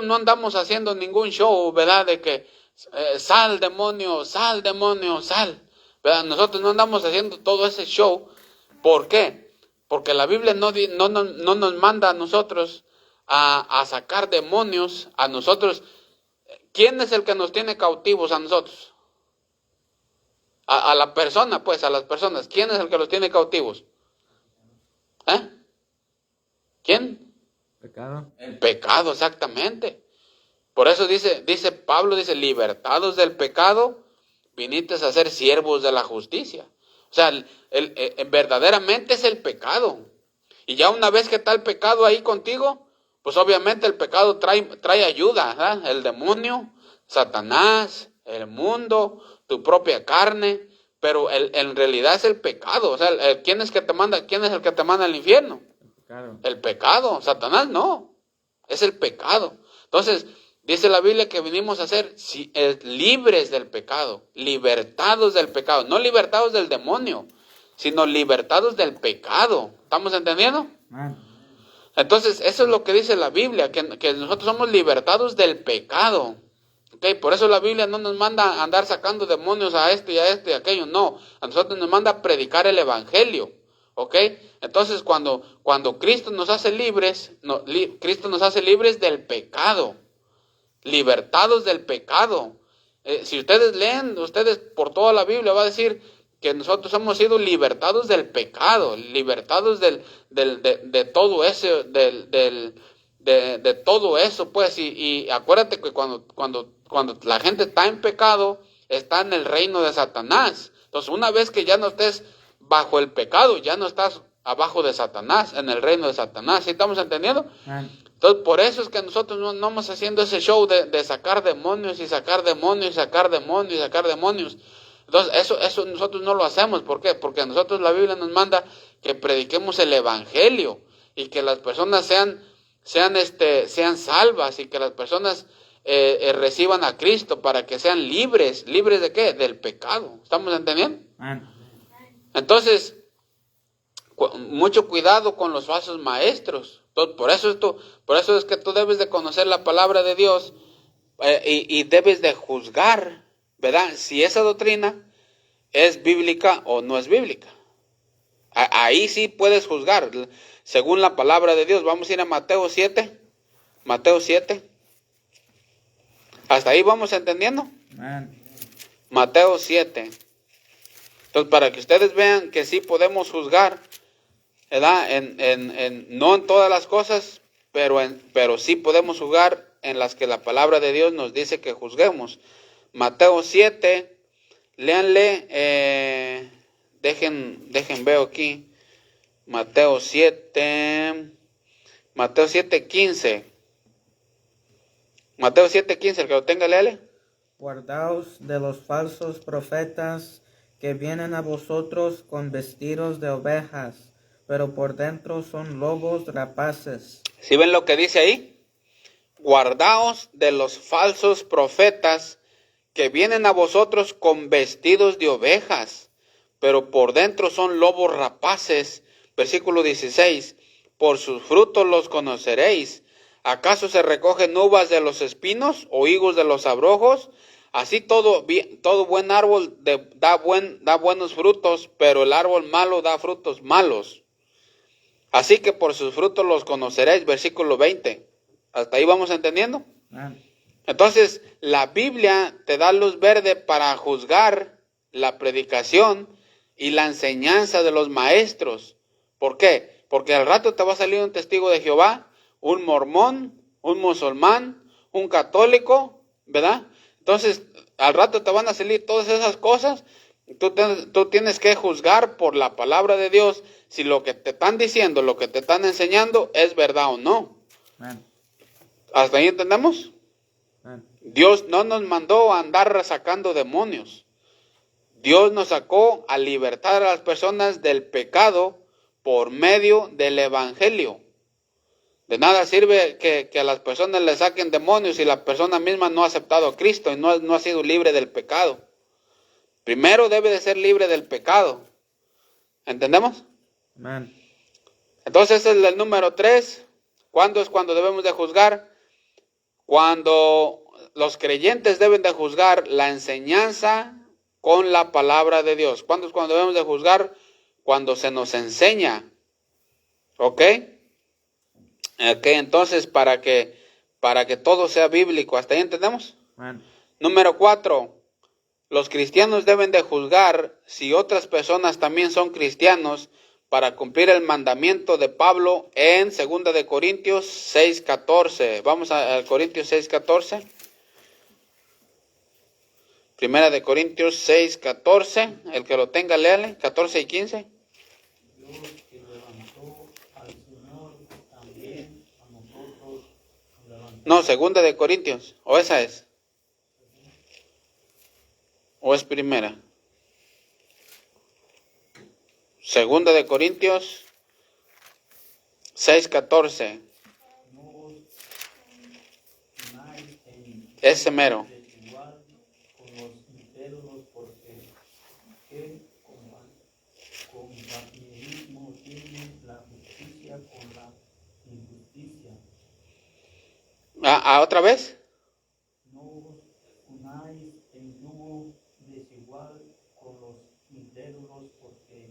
no andamos haciendo ningún show, ¿verdad? De que sal demonio, sal, ¿verdad? Nosotros no andamos haciendo todo ese show. ¿Por qué? Porque la Biblia no nos manda a nosotros a sacar demonios, a nosotros. ¿Quién es el que nos tiene cautivos a nosotros? A la persona, pues, a las personas. ¿Quién es el que los tiene cautivos? ¿Quién? Pecado. El pecado, exactamente. Por eso dice Pablo, libertados del pecado, viniste a ser siervos de la justicia. O sea, verdaderamente es el pecado. Y ya una vez que está el pecado ahí contigo, pues obviamente el pecado trae ayuda, ¿verdad? El demonio, Satanás, el mundo, tu propia carne, pero en realidad es el pecado. O sea, ¿quién es el que te manda al infierno? Pecado. El pecado, Satanás no, es el pecado. Entonces, dice la Biblia que vinimos a ser libres del pecado, libertados del pecado, no libertados del demonio, sino libertados del pecado. ¿Estamos entendiendo? Entonces, eso es lo que dice la Biblia, que nosotros somos libertados del pecado. ¿Okay? Por eso la Biblia no nos manda a andar sacando demonios a esto y a esto y a aquello, no. A nosotros nos manda a predicar el Evangelio. ¿Ok? Entonces, cuando Cristo nos hace libres, Cristo nos hace libres del pecado, libertados del pecado. Si ustedes leen, por toda la Biblia va a decir que nosotros hemos sido libertados del pecado, libertados de todo eso, de todo eso, pues. Y acuérdate que cuando la gente está en pecado, está en el reino de Satanás. Entonces, una vez que ya no estés bajo el pecado, ya no estás abajo de Satanás, en el reino de Satanás. ¿Sí estamos entendiendo? Entonces, por eso es que nosotros no vamos haciendo ese show de sacar demonios y sacar demonios y sacar demonios y sacar demonios. Entonces, eso nosotros no lo hacemos. ¿Por qué? Porque nosotros la Biblia nos manda que prediquemos el evangelio y que las personas sean salvas y que las personas reciban a Cristo para que sean libres. ¿Libres de qué? Del pecado. ¿Estamos entendiendo? Entonces, mucho cuidado con los falsos maestros. Entonces, por eso es que tú debes de conocer la palabra de Dios y debes de juzgar, ¿verdad? Si esa doctrina es bíblica o no es bíblica. Ahí sí puedes juzgar según la palabra de Dios. Vamos a ir a Mateo 7. Mateo 7. ¿Hasta ahí vamos entendiendo? Mateo 7. Entonces, para que ustedes vean que sí podemos juzgar, ¿verdad? No en todas las cosas, pero sí podemos juzgar en las que la palabra de Dios nos dice que juzguemos. Mateo 7, léanle, dejen veo aquí, Mateo 7, 15. Mateo 7:15, el que lo tenga, léale. Guardaos de los falsos profetas que vienen a vosotros con vestidos de ovejas, pero por dentro son lobos rapaces. ¿Sí ven lo que dice ahí? Guardaos de los falsos profetas que vienen a vosotros con vestidos de ovejas, pero por dentro son lobos rapaces. Versículo 16. Por sus frutos los conoceréis. ¿Acaso se recogen uvas de los espinos o higos de los abrojos? Así todo buen árbol da buenos frutos, pero el árbol malo da frutos malos. Así que por sus frutos los conoceréis. Versículo 20. ¿Hasta ahí vamos entendiendo? Entonces, la Biblia te da luz verde para juzgar la predicación y la enseñanza de los maestros. ¿Por qué? Porque al rato te va a salir un testigo de Jehová, un mormón, un musulmán, un católico, ¿verdad? Entonces, al rato te van a salir todas esas cosas. Tú tienes que juzgar por la palabra de Dios si lo que te están diciendo, lo que te están enseñando es verdad o no. ¿Hasta ahí entendemos? Dios no nos mandó a andar sacando demonios. Dios nos sacó a libertar a las personas del pecado por medio del evangelio. De nada sirve que a las personas le saquen demonios si la persona misma no ha aceptado a Cristo y no ha sido libre del pecado. Primero debe de ser libre del pecado. ¿Entendemos? Entonces ese es el número 3. ¿Cuándo es cuando debemos de juzgar? Cuando los creyentes deben de juzgar la enseñanza con la palabra de Dios. ¿Cuándo es cuando debemos de juzgar? Cuando se nos enseña. ¿Ok? Entonces para que todo sea bíblico. ¿Hasta ahí entendemos? Número 4. Los cristianos deben de juzgar si otras personas también son cristianos para cumplir el mandamiento de Pablo en 2 de Corintios 6:14. Vamos a Corintios 6:14. 1 de Corintios 6:14. El que lo tenga, léale. 14 y 15. Dios que levantó al Señor también a nosotros levantó. No, 2 de Corintios. ¿O esa es? ¿O es primera? 2 de Corintios 6:14. Ese mero. Desigual con los incrédulos, porque ¿qué compañerismo tiene la justicia con la injusticia? ¿Otra vez? No os unáis en yugo desigual con los incrédulos, porque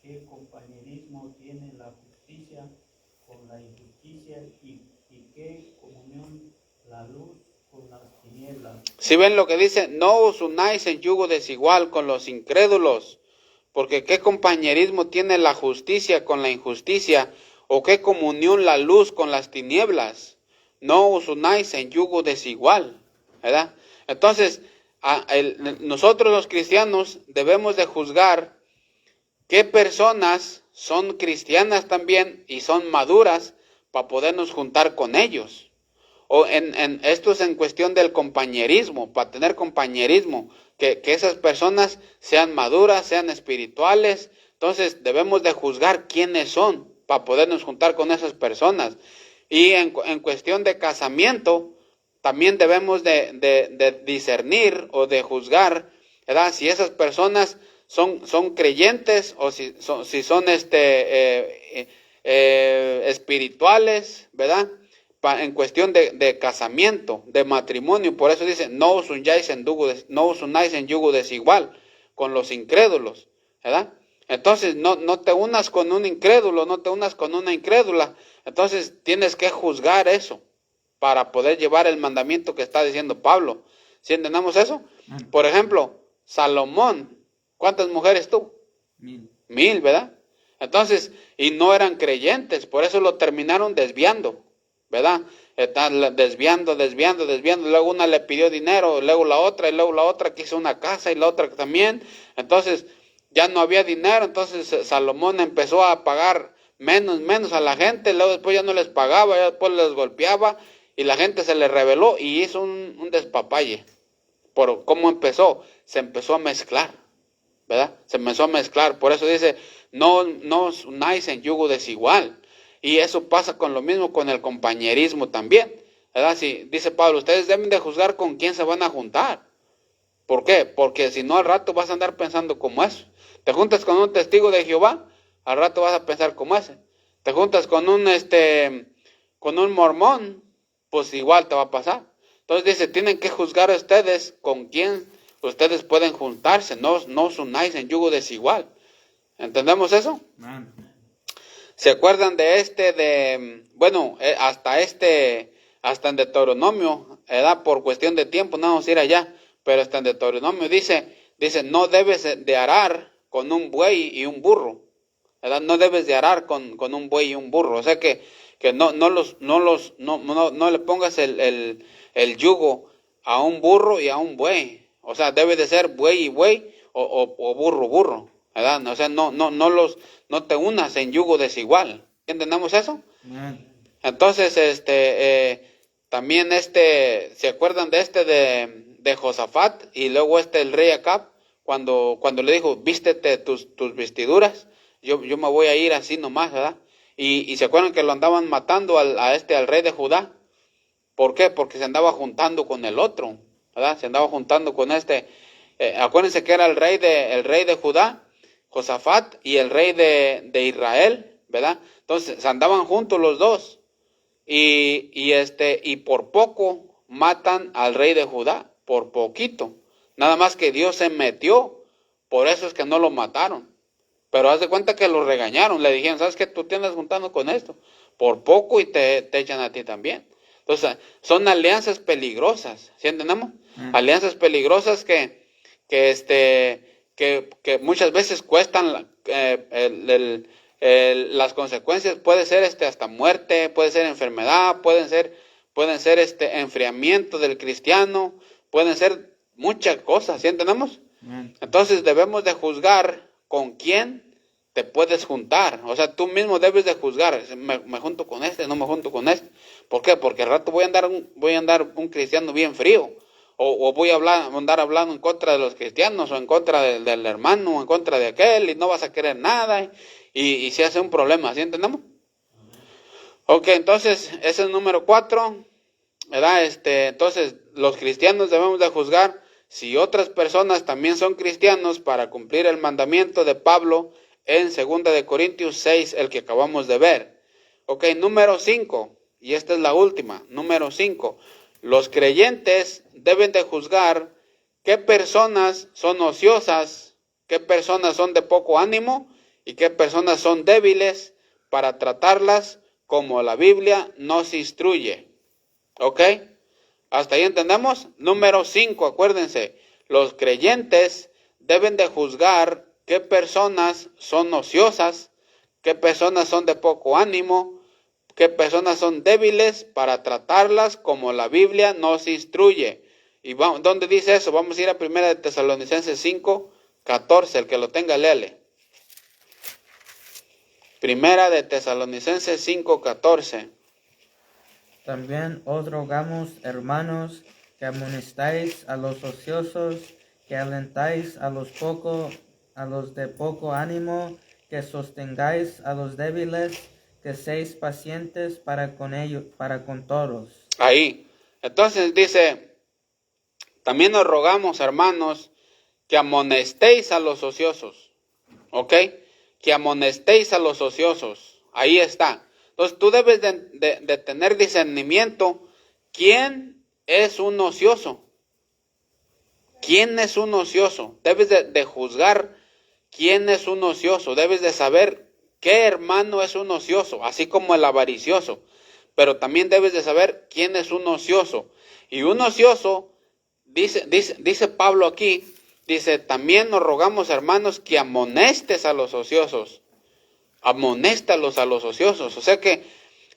¿qué compañerismo tiene la justicia con la injusticia? ¿Y qué comunión la luz con las tinieblas? Si ven lo que dice, no os unáis en yugo desigual con los incrédulos, porque qué compañerismo tiene la justicia con la injusticia, o qué comunión la luz con las tinieblas. No os unáis en yugo desigual, ¿verdad? Entonces, nosotros los cristianos debemos de juzgar qué personas son cristianas también y son maduras para podernos juntar con ellos. O esto es en cuestión del compañerismo, para tener compañerismo, que esas personas sean maduras, sean espirituales. Entonces debemos de juzgar quiénes son para podernos juntar con esas personas. Y en cuestión de casamiento, también debemos de discernir o de juzgar, ¿verdad? Si esas personas son creyentes o si son espirituales, ¿verdad? En cuestión de casamiento, de matrimonio. Por eso dice, no os unáis en yugo desigual con los incrédulos, ¿verdad? Entonces no te unas con un incrédulo, no te unas con una incrédula. Entonces tienes que juzgar eso para poder llevar el mandamiento que está diciendo Pablo. ¿Sí entendemos eso? Por ejemplo, Salomón, ¿cuántas mujeres tuvo? 1000, ¿verdad? Entonces, y no eran creyentes, por eso lo terminaron desviando, ¿verdad? Están desviando, luego una le pidió dinero, luego la otra quiso una casa y la otra también. Entonces, ya no había dinero, entonces Salomón empezó a pagar menos a la gente, luego después ya no les pagaba, ya después les golpeaba y la gente se le rebeló y hizo un despapalle. Por cómo empezó, se empezó a mezclar, ¿verdad? Se empezó a mezclar, por eso dice, no os unáis en yugo desigual. Y eso pasa con lo mismo con el compañerismo también, ¿verdad? Si, dice Pablo, ustedes deben de juzgar con quién se van a juntar. ¿Por qué? Porque si no al rato vas a andar pensando como eso. Te juntas con un testigo de Jehová, al rato vas a pensar como ese. Te juntas con un mormón, pues igual te va a pasar. Entonces dice, tienen que juzgar a ustedes con quién ustedes pueden juntarse, no os unáis en yugo desigual. ¿Entendemos eso? Amén. ¿Se acuerdan de hasta en Deuteronomio, por cuestión de tiempo, no vamos a ir allá, pero hasta en Deuteronomio dice, no debes de arar con un buey y un burro, ¿verdad? No debes de arar con un buey y un burro, o sea que no le pongas el yugo a un burro y a un buey, o sea, debe de ser buey y buey o burro, ¿verdad? O sea, no te unas en yugo desigual. ¿Entendemos eso? Amén. Entonces, también ¿se acuerdan de Josafat? Y luego el rey Acab, cuando le dijo, vístete tus vestiduras, yo me voy a ir así nomás, ¿verdad? Y se acuerdan que lo andaban matando al rey de Judá. ¿Por qué? Porque se andaba juntando con el otro, ¿verdad? Se andaba juntando con acuérdense que era el rey de Judá, Josafat, y el rey de Israel, ¿verdad? Entonces se andaban juntos los dos. Y por poco matan al rey de Judá, por poquito. Nada más que Dios se metió, por eso es que no lo mataron. Pero haz de cuenta que lo regañaron, le dijeron, ¿sabes qué? Tú te andas juntando con esto, por poco y te echan a ti también. Entonces, son alianzas peligrosas, ¿sí entendemos? Alianzas peligrosas que muchas veces cuestan las consecuencias. Puede ser hasta muerte, puede ser enfermedad, pueden ser enfriamiento del cristiano, pueden ser muchas cosas, ¿sí entendemos? Entonces debemos de juzgar con quién te puedes juntar. O sea, tú mismo debes de juzgar. Me junto con no me junto con este. ¿Por qué? Porque al rato voy a andar un cristiano bien frío. O voy a andar hablando en contra de los cristianos, o en contra del hermano, o en contra de aquel, y no vas a querer nada, y se hace un problema, ¿sí entendemos? Ok, entonces, ese es el número 4, ¿verdad? Entonces, los cristianos debemos de juzgar si otras personas también son cristianos para cumplir el mandamiento de Pablo en 2 de Corintios 6, el que acabamos de ver. Ok, número 5, y esta es la última, número 5. Los creyentes deben de juzgar qué personas son ociosas, qué personas son de poco ánimo y qué personas son débiles para tratarlas como la Biblia nos instruye. ¿Ok? ¿Hasta ahí entendemos? Número 5, acuérdense, los creyentes deben de juzgar qué personas son ociosas, qué personas son de poco ánimo, qué personas son débiles para tratarlas como la Biblia nos instruye. ¿Y dónde dice eso? Vamos a ir a 1 de Tesalonicenses 5, 14. El que lo tenga, léale. 1 de Tesalonicenses 5, 14. También os rogamos, hermanos, que amonestáis a los ociosos, que alentáis a los de poco ánimo, que sostengáis a los débiles, que seáis pacientes para con ellos, para con todos. Ahí. Entonces dice, también os rogamos, hermanos, que amonestéis a los ociosos. ¿Ok? Que amonestéis a los ociosos. Ahí está. Entonces tú debes de tener discernimiento. ¿Quién es un ocioso? ¿Quién es un ocioso? Debes de juzgar quién es un ocioso. Debes de saber qué hermano es un ocioso, así como el avaricioso. Pero también debes de saber quién es un ocioso. Y un ocioso, dice Pablo aquí, dice, también nos rogamos, hermanos, que amonestes a los ociosos. Amonéstalos a los ociosos. O sea que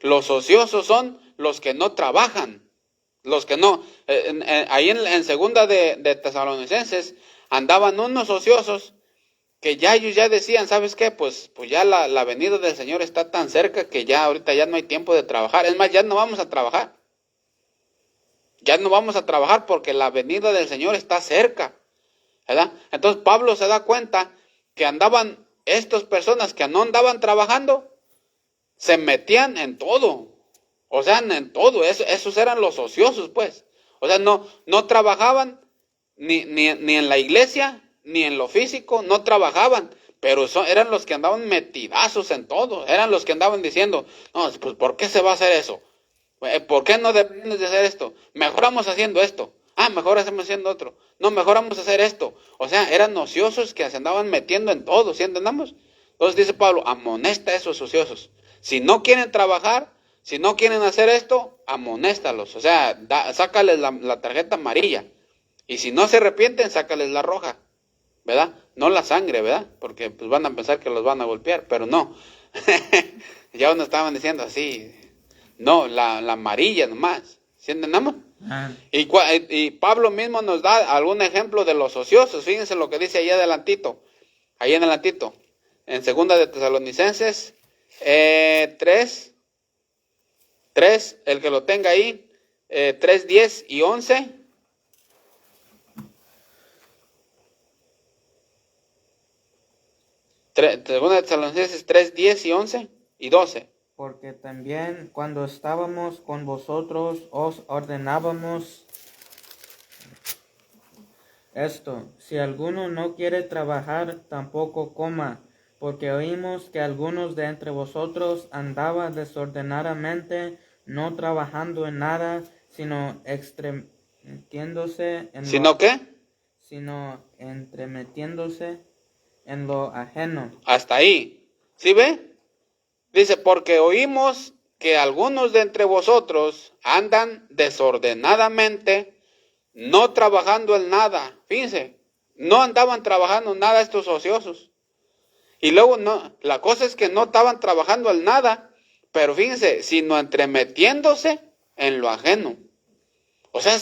los ociosos son los que no trabajan. Los que no. Ahí en segunda de Tesalonicenses andaban unos ociosos que ya ellos ya decían, ¿sabes qué? Pues ya la venida del Señor está tan cerca que ya ahorita ya no hay tiempo de trabajar. Es más, ya no vamos a trabajar. Ya no vamos a trabajar porque la venida del Señor está cerca, ¿verdad? Entonces Pablo se da cuenta que andaban estas personas que no andaban trabajando, se metían en todo. O sea, en todo. Esos eran los ociosos, pues. O sea, no trabajaban ni en la iglesia, ni en lo físico, no trabajaban. Pero eran los que andaban metidazos en todo. Eran los que andaban diciendo, no, pues ¿por qué se va a hacer eso? ¿Por qué no debemos de hacer esto? Mejoramos haciendo esto. Mejor hacemos haciendo otro. No, mejoramos hacer esto. O sea, eran ociosos que se andaban metiendo en todo, ¿sí entendamos? Entonces dice Pablo, amonesta a esos ociosos. Si no quieren trabajar, si no quieren hacer esto, amonéstalos. O sea, sácales la tarjeta amarilla. Y si no se arrepienten, sácales la roja. ¿Verdad? No la sangre, ¿verdad? Porque pues van a pensar que los van a golpear, pero no. Ya nos estaban diciendo así. No, la amarilla nomás. ¿Sí entendamos? Y Pablo mismo nos da algún ejemplo de los ociosos. Fíjense lo que dice ahí adelantito. Ahí en adelantito. En segunda de Tesalonicenses 3, el que lo tenga ahí, 3, 10 y 11. Segunda de Tesalonicenses 3, 10 y 11 y 12. Porque también cuando estábamos con vosotros os ordenábamos esto: si alguno no quiere trabajar, tampoco coma, porque oímos que algunos de entre vosotros andaban desordenadamente, no trabajando en nada, sino entremetiéndose en lo ajeno. Hasta ahí. ¿Sí ve? Dice, porque oímos que algunos de entre vosotros andan desordenadamente, no trabajando en nada. Fíjense, no andaban trabajando en nada estos ociosos. Y luego la cosa es que no estaban trabajando en nada, pero fíjense, sino entremetiéndose en lo ajeno. O sea,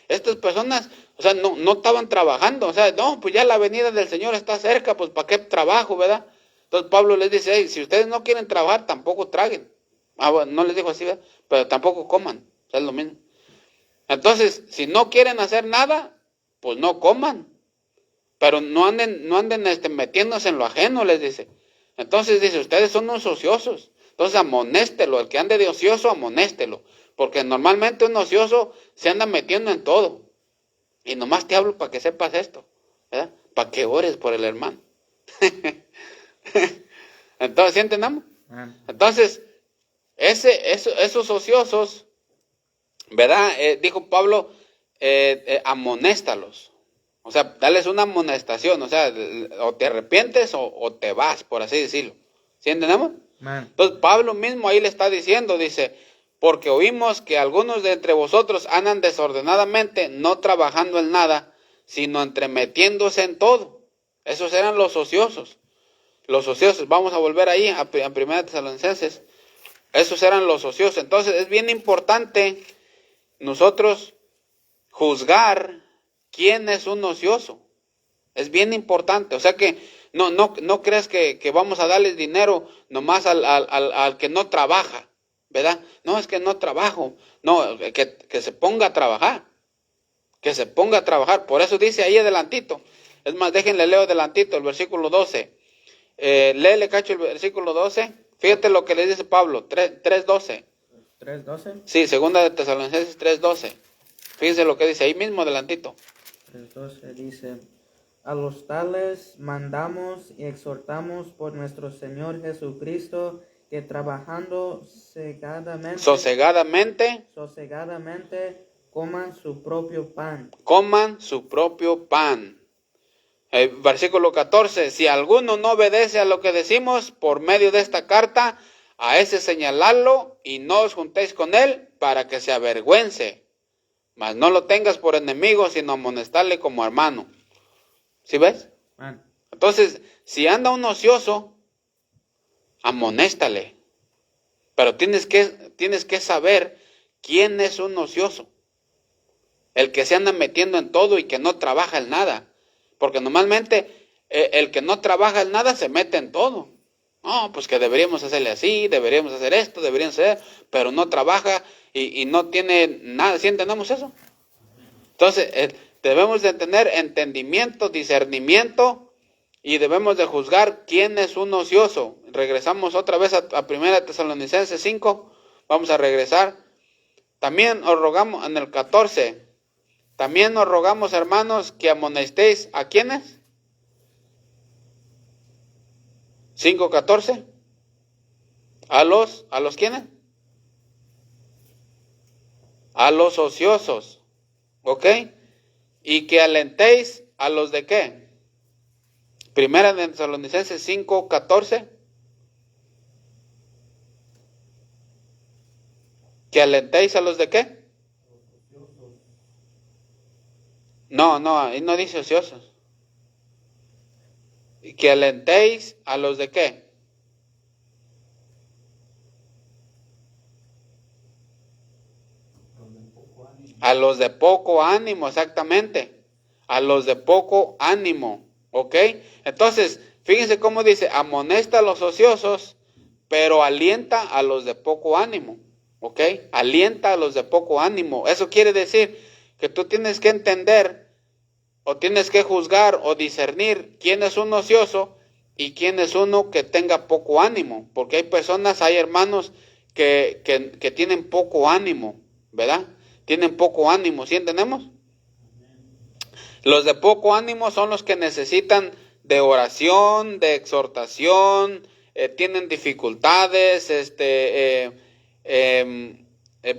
estas personas, o sea, no estaban trabajando. O sea, no, pues ya la venida del Señor está cerca, pues ¿para qué trabajo, verdad? Entonces Pablo les dice, hey, si ustedes no quieren trabajar, tampoco traguen. Bueno, no les dijo así, ¿verdad? Pero tampoco coman. O sea, es lo mismo. Entonces, si no quieren hacer nada, pues no coman. Pero no anden metiéndose en lo ajeno, les dice. Entonces dice, ustedes son unos ociosos. Entonces amonéstelo, el que ande de ocioso, amonéstelo. Porque normalmente un ocioso se anda metiendo en todo. Y nomás te hablo para que sepas esto, ¿verdad? Para que ores por el hermano. Entonces, ¿sí entendamos? Entonces, esos ociosos, ¿verdad? Dijo Pablo, amonéstalos. O sea, dales una amonestación. O sea, o te arrepientes o te vas, por así decirlo. ¿Sí entendemos? Entonces, Pablo mismo ahí le está diciendo, dice, porque oímos que algunos de entre vosotros andan desordenadamente, no trabajando en nada, sino entremetiéndose en todo. Esos eran los ociosos. Los ociosos, vamos a volver ahí a 1 Tesalonicenses. Esos eran los ociosos. Entonces es bien importante nosotros juzgar quién es un ocioso. Es bien importante. O sea que no creas que vamos a darles dinero nomás al que no trabaja, ¿verdad? No, es que no trabajo. No, que se ponga a trabajar. Que se ponga a trabajar. Por eso dice ahí adelantito. Es más, déjenle leo adelantito el versículo 12. Léele, Cacho, el versículo 12. Fíjate lo que le dice Pablo, 3:12. 3:12. Sí, segunda de Tesalonicenses 3:12. Fíjense lo que dice ahí mismo adelantito. 3:12 dice: a los tales mandamos y exhortamos por nuestro Señor Jesucristo que trabajando sosegadamente coman su propio pan. Coman su propio pan. Versículo 14. Si alguno no obedece a lo que decimos por medio de esta carta, a ese señalarlo y no os juntéis con él para que se avergüence. Mas no lo tengas por enemigo, sino amonestarle como hermano. ¿Sí ves? Entonces, si anda un ocioso, amonéstale. Pero tienes que saber quién es un ocioso. El que se anda metiendo en todo y que no trabaja en nada. Porque normalmente el que no trabaja en nada se mete en todo. No, pues que deberíamos hacerle así, deberíamos hacer esto, deberíamos hacer, pero no trabaja y no tiene nada. ¿Sí entendemos eso? Entonces, debemos de tener entendimiento, discernimiento y debemos de juzgar quién es un ocioso. Regresamos otra vez a 1 Tesalonicenses 5. Vamos a regresar. También os rogamos en el 14. También os rogamos, hermanos, que amonestéis ¿a quiénes? 5:14. ¿A los quiénes? A los ociosos. ¿Ok? Y que alentéis a los de qué. Primera de Tesalonicenses 5:14. Que alentéis a los de qué. No, ahí no dice ociosos. Que alentéis a los de qué. A los de poco ánimo, exactamente. A los de poco ánimo, ¿ok? Entonces, fíjense cómo dice, amonesta a los ociosos, pero alienta a los de poco ánimo, ¿ok? Alienta a los de poco ánimo. Eso quiere decir que tú tienes que entender, o tienes que juzgar, o discernir quién es un ocioso y quién es uno que tenga poco ánimo. Porque hay personas, hay hermanos que tienen poco ánimo, ¿verdad? Tienen poco ánimo, ¿sí entendemos? Los de poco ánimo son los que necesitan de oración, de exhortación, tienen dificultades,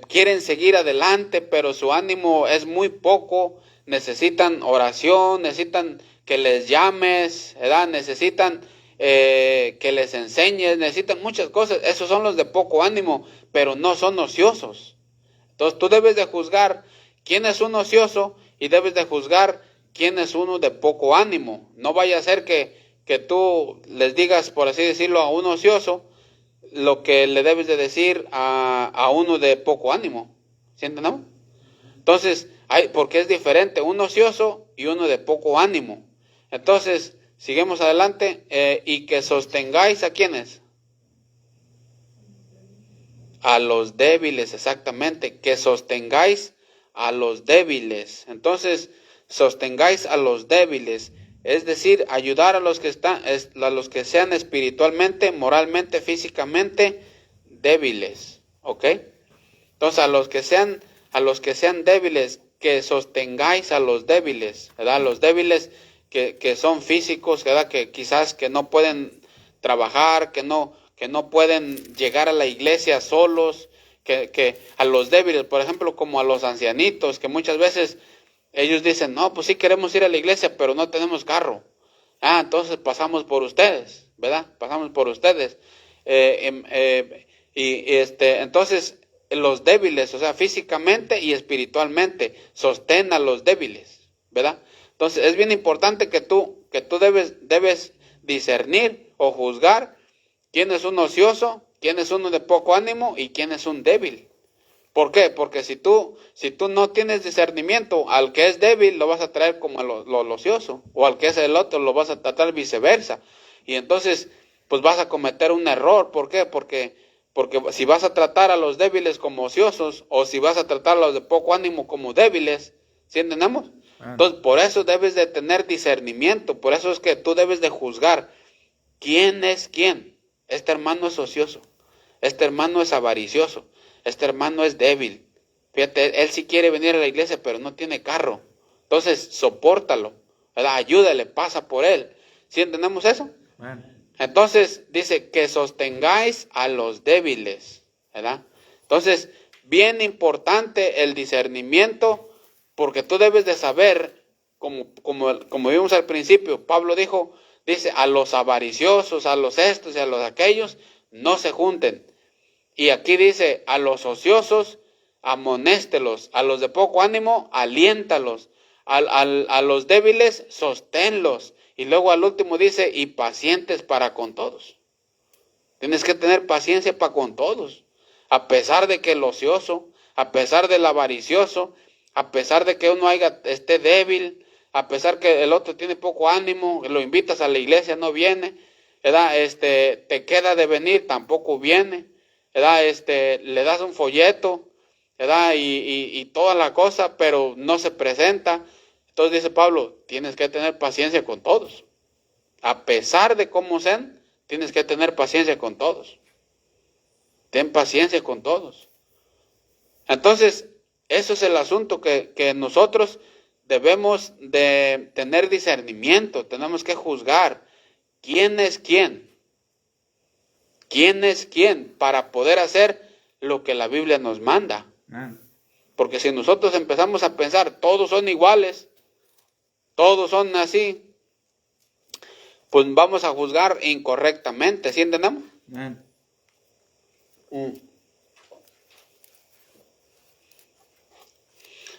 quieren seguir adelante, pero su ánimo es muy poco, necesitan oración, necesitan que les llames, ¿verdad? Necesitan que les enseñes, necesitan muchas cosas. Esos son los de poco ánimo, pero no son ociosos. Entonces tú debes de juzgar quién es un ocioso y debes de juzgar quién es uno de poco ánimo. No vaya a ser que tú les digas, por así decirlo, a un ocioso lo que le debes de decir a uno de poco ánimo. ¿Sí entendemos? Entonces, porque es diferente un ocioso y uno de poco ánimo. Entonces, seguimos adelante y que sostengáis a quiénes. A los débiles, exactamente, que sostengáis a los débiles. Entonces, sostengáis a los débiles, es decir, ayudar a los que sean espiritualmente, moralmente, físicamente débiles, ¿ok? Entonces, a los que sean débiles, que sostengáis a los débiles, ¿verdad? Los débiles que son físicos, ¿verdad? Que quizás que no pueden trabajar, que no pueden llegar a la iglesia solos, que a los débiles, por ejemplo, como a los ancianitos, que muchas veces ellos dicen, no, pues sí queremos ir a la iglesia, pero no tenemos carro. Entonces pasamos por ustedes, ¿verdad? Pasamos por ustedes. Entonces, los débiles, o sea, físicamente y espiritualmente, sostén a los débiles, ¿verdad? Entonces, es bien importante que tú debes discernir o juzgar quién es un ocioso, quién es uno de poco ánimo y quién es un débil. ¿Por qué? Porque si tú no tienes discernimiento, al que es débil lo vas a traer como a lo ocioso, o al que es el otro lo vas a tratar viceversa. Y entonces, pues vas a cometer un error. ¿Por qué? Porque si vas a tratar a los débiles como ociosos, o si vas a tratar a los de poco ánimo como débiles, ¿sí entendemos? Entonces, por eso debes de tener discernimiento, por eso es que tú debes de juzgar quién es quién. Este hermano es ocioso, este hermano es avaricioso, este hermano es débil. Fíjate, él sí quiere venir a la iglesia, pero no tiene carro. Entonces, sopórtalo, ¿verdad? Ayúdale, pasa por él. ¿Sí entendemos eso? Entonces, dice que sostengáis a los débiles, ¿verdad? Entonces, bien importante el discernimiento, porque tú debes de saber, como vimos al principio, Pablo dice, a los avariciosos, a los estos y a los aquellos, no se junten. Y aquí dice, a los ociosos, amonéstelos, a los de poco ánimo, aliéntalos, a los débiles, sosténlos. Y luego al último dice, y pacientes para con todos. Tienes que tener paciencia para con todos. A pesar de que el ocioso, a pesar del avaricioso, a pesar de que uno esté débil, a pesar que el otro tiene poco ánimo, lo invitas a la iglesia, no viene, ¿verdad? Te queda de venir, tampoco viene, ¿verdad? Le das un folleto, ¿verdad? Y toda la cosa, pero no se presenta. Entonces dice Pablo, tienes que tener paciencia con todos. A pesar de cómo sean, tienes que tener paciencia con todos. Ten paciencia con todos. Entonces, eso es el asunto que nosotros debemos de tener discernimiento. Tenemos que juzgar quién es quién. ¿Quién es quién? Para poder hacer lo que la Biblia nos manda. Porque si nosotros empezamos a pensar, todos son iguales, todos son así, pues vamos a juzgar incorrectamente, ¿sí entendemos?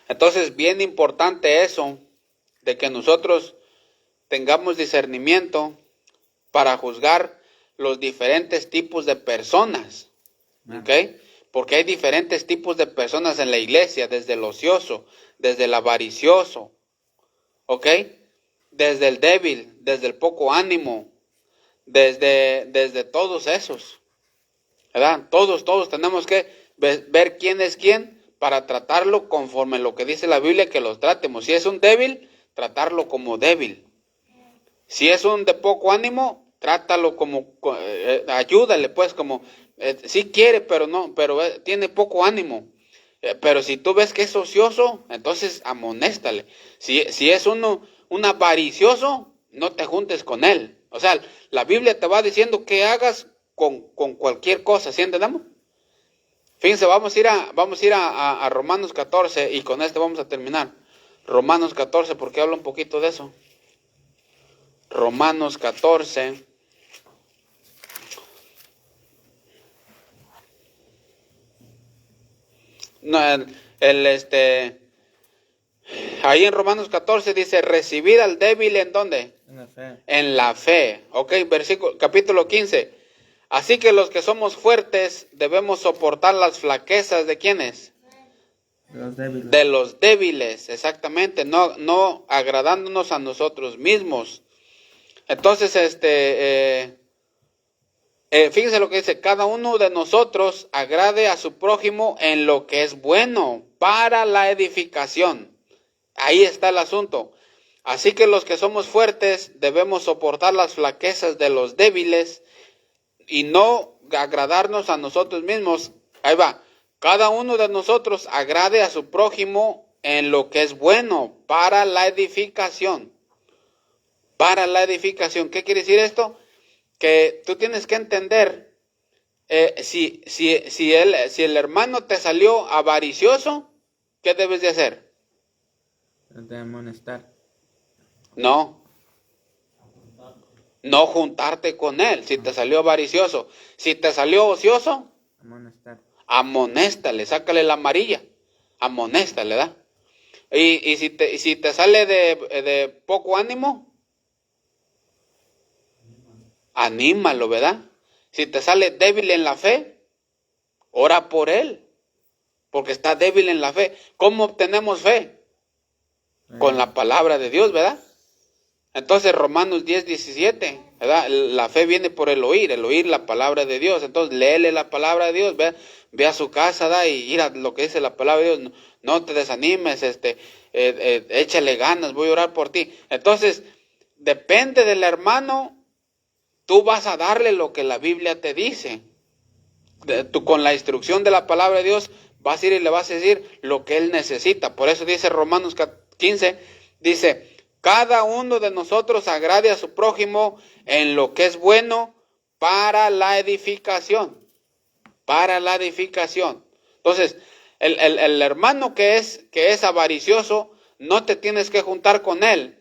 Entonces, bien importante eso, de que nosotros tengamos discernimiento para juzgar los diferentes tipos de personas, ¿ok? Porque hay diferentes tipos de personas en la iglesia, desde el ocioso, desde el avaricioso, ¿ok? Desde el débil, desde el poco ánimo, desde todos esos, ¿verdad? Todos tenemos que ver quién es quién para tratarlo conforme lo que dice la Biblia que los tratemos. Si es un débil, tratarlo como débil. Si es un de poco ánimo, trátalo como, ayúdale pues como, sí quiere, pero tiene poco ánimo. Pero si tú ves que es ocioso, entonces amonéstale. Si es un avaricioso, no te juntes con él. O sea, la Biblia te va diciendo que hagas con cualquier cosa, ¿sí entendemos? Fíjense, vamos a ir a Romanos 14 y con esto vamos a terminar. Romanos 14, porque habla un poquito de eso. Romanos 14. No, ahí en Romanos 14 dice, recibid al débil ¿en dónde? En la fe. En la fe. Ok, capítulo 15. Así que los que somos fuertes debemos soportar las flaquezas ¿de quiénes? De los débiles. De los débiles, exactamente, no agradándonos a nosotros mismos. Entonces, fíjense lo que dice, cada uno de nosotros agrade a su prójimo en lo que es bueno para la edificación. Ahí está el asunto. Así que los que somos fuertes debemos soportar las flaquezas de los débiles y no agradarnos a nosotros mismos. Ahí va. Cada uno de nosotros agrade a su prójimo en lo que es bueno para la edificación. Para la edificación. ¿Qué quiere decir esto? Que tú tienes que entender, si el hermano te salió avaricioso, ¿qué debes de hacer? De amonestar. No juntarte con él, si te salió avaricioso. Si te salió ocioso, Amonestar. amonéstale, sácale la amarilla, amonéstale, ¿verdad? Y si te sale de poco ánimo, anímalo, ¿verdad? Si te sale débil en la fe, ora por él, porque está débil en la fe. ¿Cómo obtenemos fe? Con la palabra de Dios, ¿verdad? Entonces Romanos 10:17, ¿verdad? La fe viene por el oír la palabra de Dios. Entonces léele la palabra de Dios, ve a su casa, ¿verdad? Y mira lo que dice la palabra de Dios. No te desanimes, échale ganas, voy a orar por ti. Entonces, depende del hermano, tú vas a darle lo que la Biblia te dice. Tú con la instrucción de la palabra de Dios vas a ir y le vas a decir lo que él necesita. Por eso dice Romanos 15, dice: cada uno de nosotros agrade a su prójimo en lo que es bueno para la edificación. Para la edificación. Entonces, el hermano que es avaricioso, no te tienes que juntar con él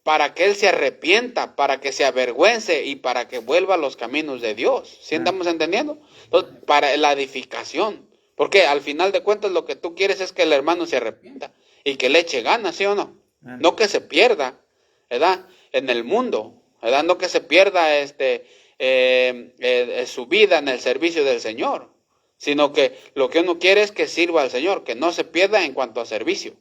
para que él se arrepienta, para que se avergüence y para que vuelva a los caminos de Dios. ¿Sí estamos entendiendo? Entonces, para la edificación. Porque al final de cuentas lo que tú quieres es que el hermano se arrepienta y que le eche ganas, ¿sí o no? No que se pierda, ¿verdad? En el mundo, ¿verdad? No que se pierda su vida en el servicio del Señor, sino que lo que uno quiere es que sirva al Señor, que no se pierda en cuanto a servicio.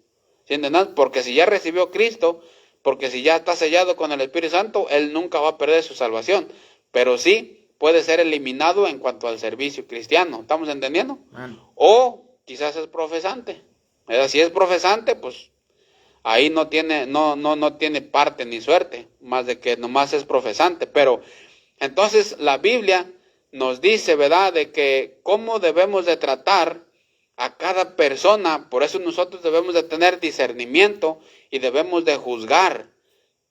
¿Sí entienden? Porque si ya recibió Cristo, porque si ya está sellado con el Espíritu Santo, él nunca va a perder su salvación, pero sí puede ser eliminado en cuanto al servicio cristiano. ¿Estamos entendiendo? O quizás es profesante, ¿verdad? Si es profesante, pues ahí no tiene parte ni suerte, más de que nomás es profesante. Pero entonces la Biblia nos dice, ¿verdad?, de que cómo debemos de tratar a cada persona. Por eso nosotros debemos de tener discernimiento y debemos de juzgar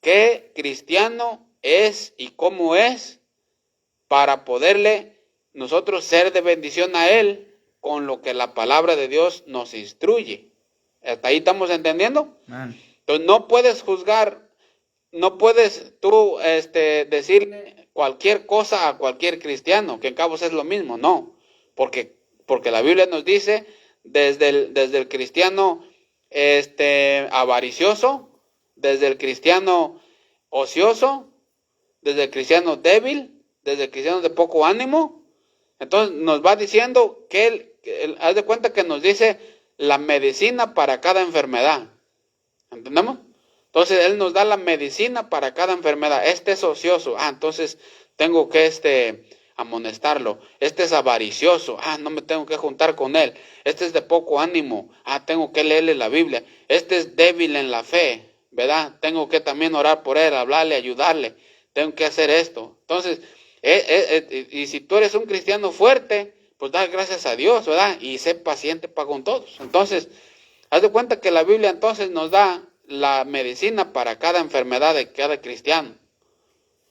qué cristiano es y cómo es, para poderle nosotros ser de bendición a él con lo que la palabra de Dios nos instruye. ¿Hasta ahí estamos entendiendo? Entonces no puedes juzgar, no puedes tú decirle cualquier cosa a cualquier cristiano, que en cabo es lo mismo, no, porque la Biblia nos dice desde el cristiano avaricioso, desde el cristiano ocioso, desde el cristiano débil, desde el cristiano de poco ánimo. Entonces nos va diciendo que haz de cuenta que nos dice la medicina para cada enfermedad. ¿Entendemos? Entonces él nos da la medicina para cada enfermedad. Este es ocioso, entonces tengo que amonestarlo. Este es avaricioso, no me tengo que juntar con él. Este es de poco ánimo, tengo que leerle la Biblia. Este es débil en la fe, ¿verdad? Tengo que también orar por él, hablarle, ayudarle. Tengo que hacer esto. Entonces, y si tú eres un cristiano fuerte, pues da gracias a Dios, ¿verdad? Y sé paciente para con todos. Entonces, haz de cuenta que la Biblia entonces nos da la medicina para cada enfermedad de cada cristiano.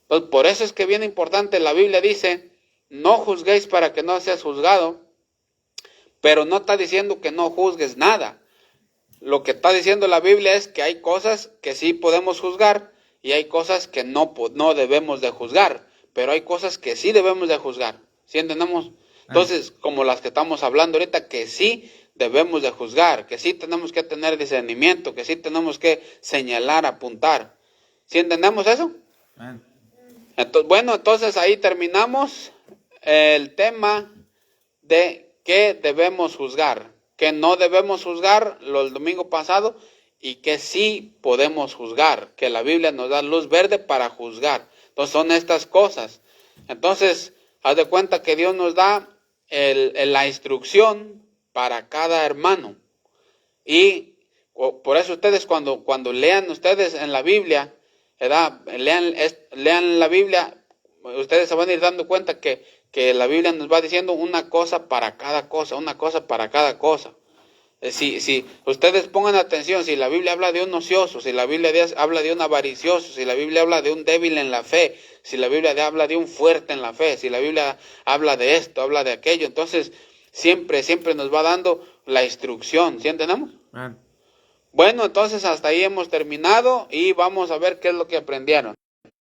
Entonces, por eso es que bien importante, la Biblia dice: no juzguéis para que no seas juzgado, pero no está diciendo que no juzgues nada. Lo que está diciendo la Biblia es que hay cosas que sí podemos juzgar y hay cosas que no debemos de juzgar, pero hay cosas que sí debemos de juzgar. ¿Sí entendemos? Entonces, como las que estamos hablando ahorita, que sí debemos de juzgar, que sí tenemos que tener discernimiento, que sí tenemos que señalar, apuntar. ¿Sí entendemos eso? Entonces ahí terminamos el tema de qué debemos juzgar, qué no debemos juzgar el domingo pasado y qué sí podemos juzgar, que la Biblia nos da luz verde para juzgar. Entonces son estas cosas. Entonces, haz de cuenta que Dios nos da la instrucción para cada hermano. Y por eso ustedes cuando lean ustedes en la Biblia, ¿verdad? Lean la Biblia, ustedes se van a ir dando cuenta que la Biblia nos va diciendo una cosa para cada cosa, una cosa para cada cosa. Si ustedes pongan atención, si la Biblia habla de un ocioso, si la Biblia habla de un avaricioso, si la Biblia habla de un débil en la fe, si la Biblia habla de un fuerte en la fe, si la Biblia habla de esto, habla de aquello, entonces siempre nos va dando la instrucción. ¿Sí entendemos? Bueno, entonces hasta ahí hemos terminado y vamos a ver qué es lo que aprendieron.